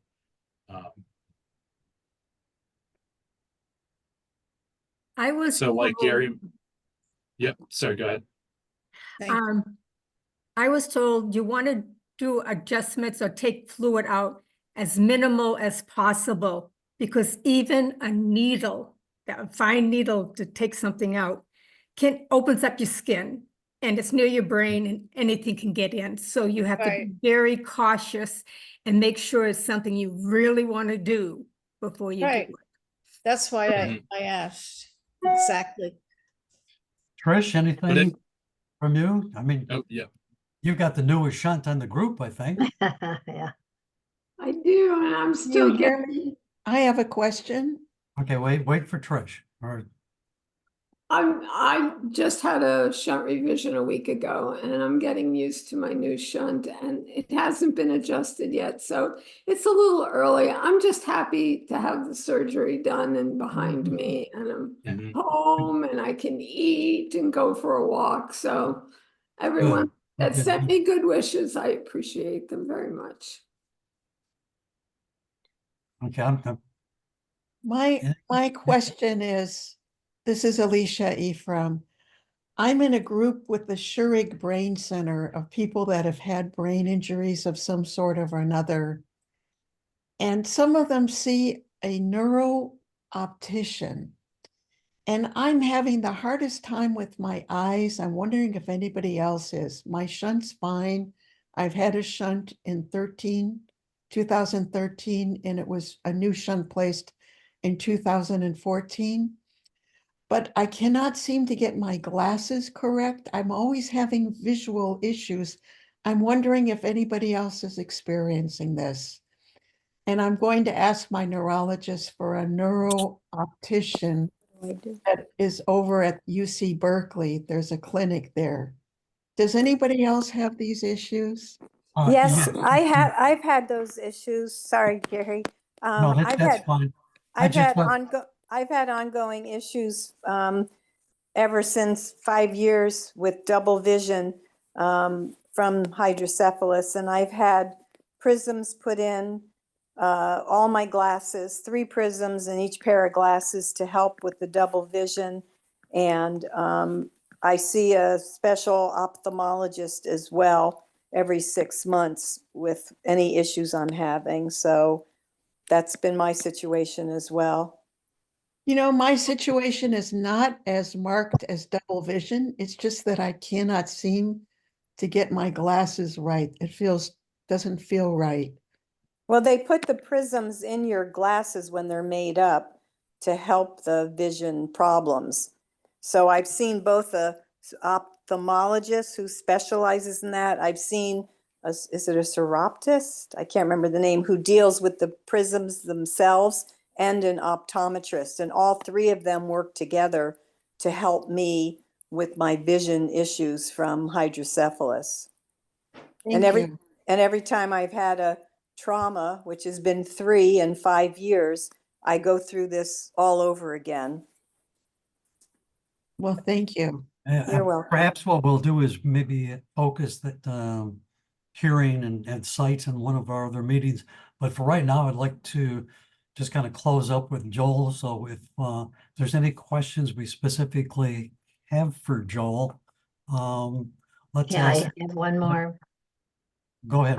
I was So like told, Gary, yep, sorry, go ahead. Thank you. I was told you want to do adjustments or take fluid out as minimal as possible, because even a needle, that fine needle to take something out, opens up your skin, and it's near your brain and anything can get in. So you have to be very cautious and make sure it's something you really want to do before you do Right. it. That's why I asked. Exactly. Trish, But anything from you? I mean, oh yeah, you got the newest shunt on the group, I think. Yeah. I do, and I'm still you hear getting, I have a question. Okay, wait for Trish. Or I just had a shunt revision a week ago, and I'm getting used to my new shunt, and it hasn't been adjusted yet, so it's a little early. I'm just happy to have the surgery done and behind me, and I'm Mhm. home, and I can eat and go for a walk. So everyone that Good. sent me good wishes, I appreciate them very much. Okay, My question is, this is Alicia Ephraim. I'm in a group with the Shurig Brain Center of people that have had brain injuries of some sort or another. And some of them see a neuro optician. And I'm having the hardest time with my eyes. I'm wondering if anybody else is. My shunt's fine. I've had a shunt in 2013, and it was a new shunt placed in 2014. But I cannot seem to get my glasses correct. I'm always having visual issues. I'm wondering if anybody else is experiencing this. And I'm going to ask my neurologist for a neuro optician that is over at UC Berkeley. There's a clinic there. Does anybody else have these issues? Yes, yeah, I've had those issues. Sorry, Gary. no, that's fine. I've had ongoing issues ever since 5 years with double vision from hydrocephalus, and I've had prisms put in all my glasses, 3 prisms in each pair of glasses to help with the double vision, and I see a special ophthalmologist as well every 6 months with any issues I'm having. So that's been my situation as well. You know, my situation is not as marked as double vision. It's just that I cannot seem to get my glasses right. Doesn't feel right. Well, they put the prisms in your glasses when they're made up to help the vision problems. So I've seen both a ophthalmologist who specializes in that. I've seen, is it a seroptist? I can't remember the name, who deals with the prisms themselves, and an optometrist. And all 3 of them work together to help me with my vision issues from hydrocephalus. Thank you. And every time I've had a trauma, which has been 3 and 5 years, I go through this all over again. Well, thank you. You're welcome. Perhaps what we'll do is maybe focus that hearing and sight in one of our other meetings. But for right now, I'd like to just kind of close up with Joel. So if there's any questions we specifically have for Joel, let's Yeah, ask. I have one more. Go ahead.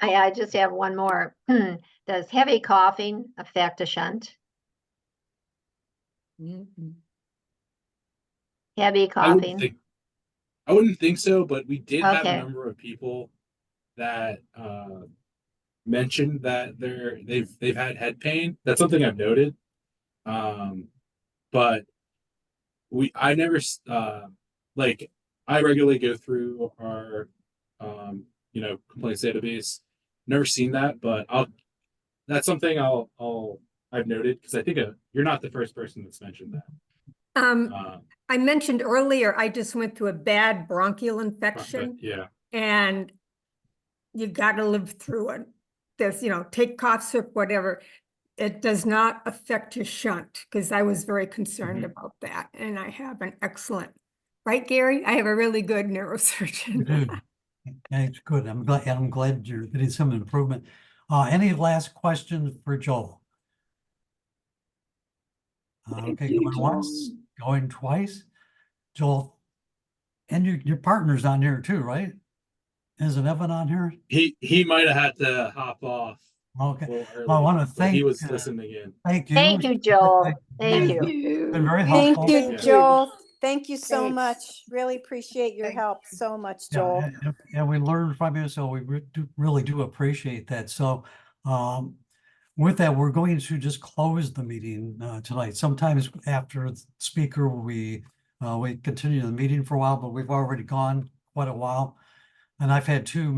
I just have one more. Does heavy coughing affect a shunt? Heavy coughing? I wouldn't think so, but we did have a Okay. number of people that mentioned that they've had head pain. That's something I've noted. But I never like I regularly go through our complaints database. Never seen that, but that's something I've noted, because I think you're not the first person that's mentioned that. I mentioned earlier, I just went through a bad bronchial infection. Yeah. And you got to live through it. There's, take cough syrup, whatever. it does not affect your shunt, because I was very concerned about that, and I have an excellent, right, Gary? I have a really good neurosurgeon. Good. It's good. I'm glad you're getting some improvement. Any last questions for Joel? Okay, you, going once, Joel. going twice. Joel, and your partner's on here too, right? Isn't Evan on here? He might have had to hop off. Okay. a little early, I want to but thank. he was listening in. Thank you. Thank you, Joel. Thank Yeah, you. been very Thank helpful. you, Thank Joel. Thank you so Thanks. much. Really appreciate your Thank help so much, Yeah, Joel. and we learned from you, so we really do appreciate that. So, with that, we're going to just close the meeting tonight. Sometimes after the speaker, we continue the meeting for a while, but we've already gone quite a while, and I've had two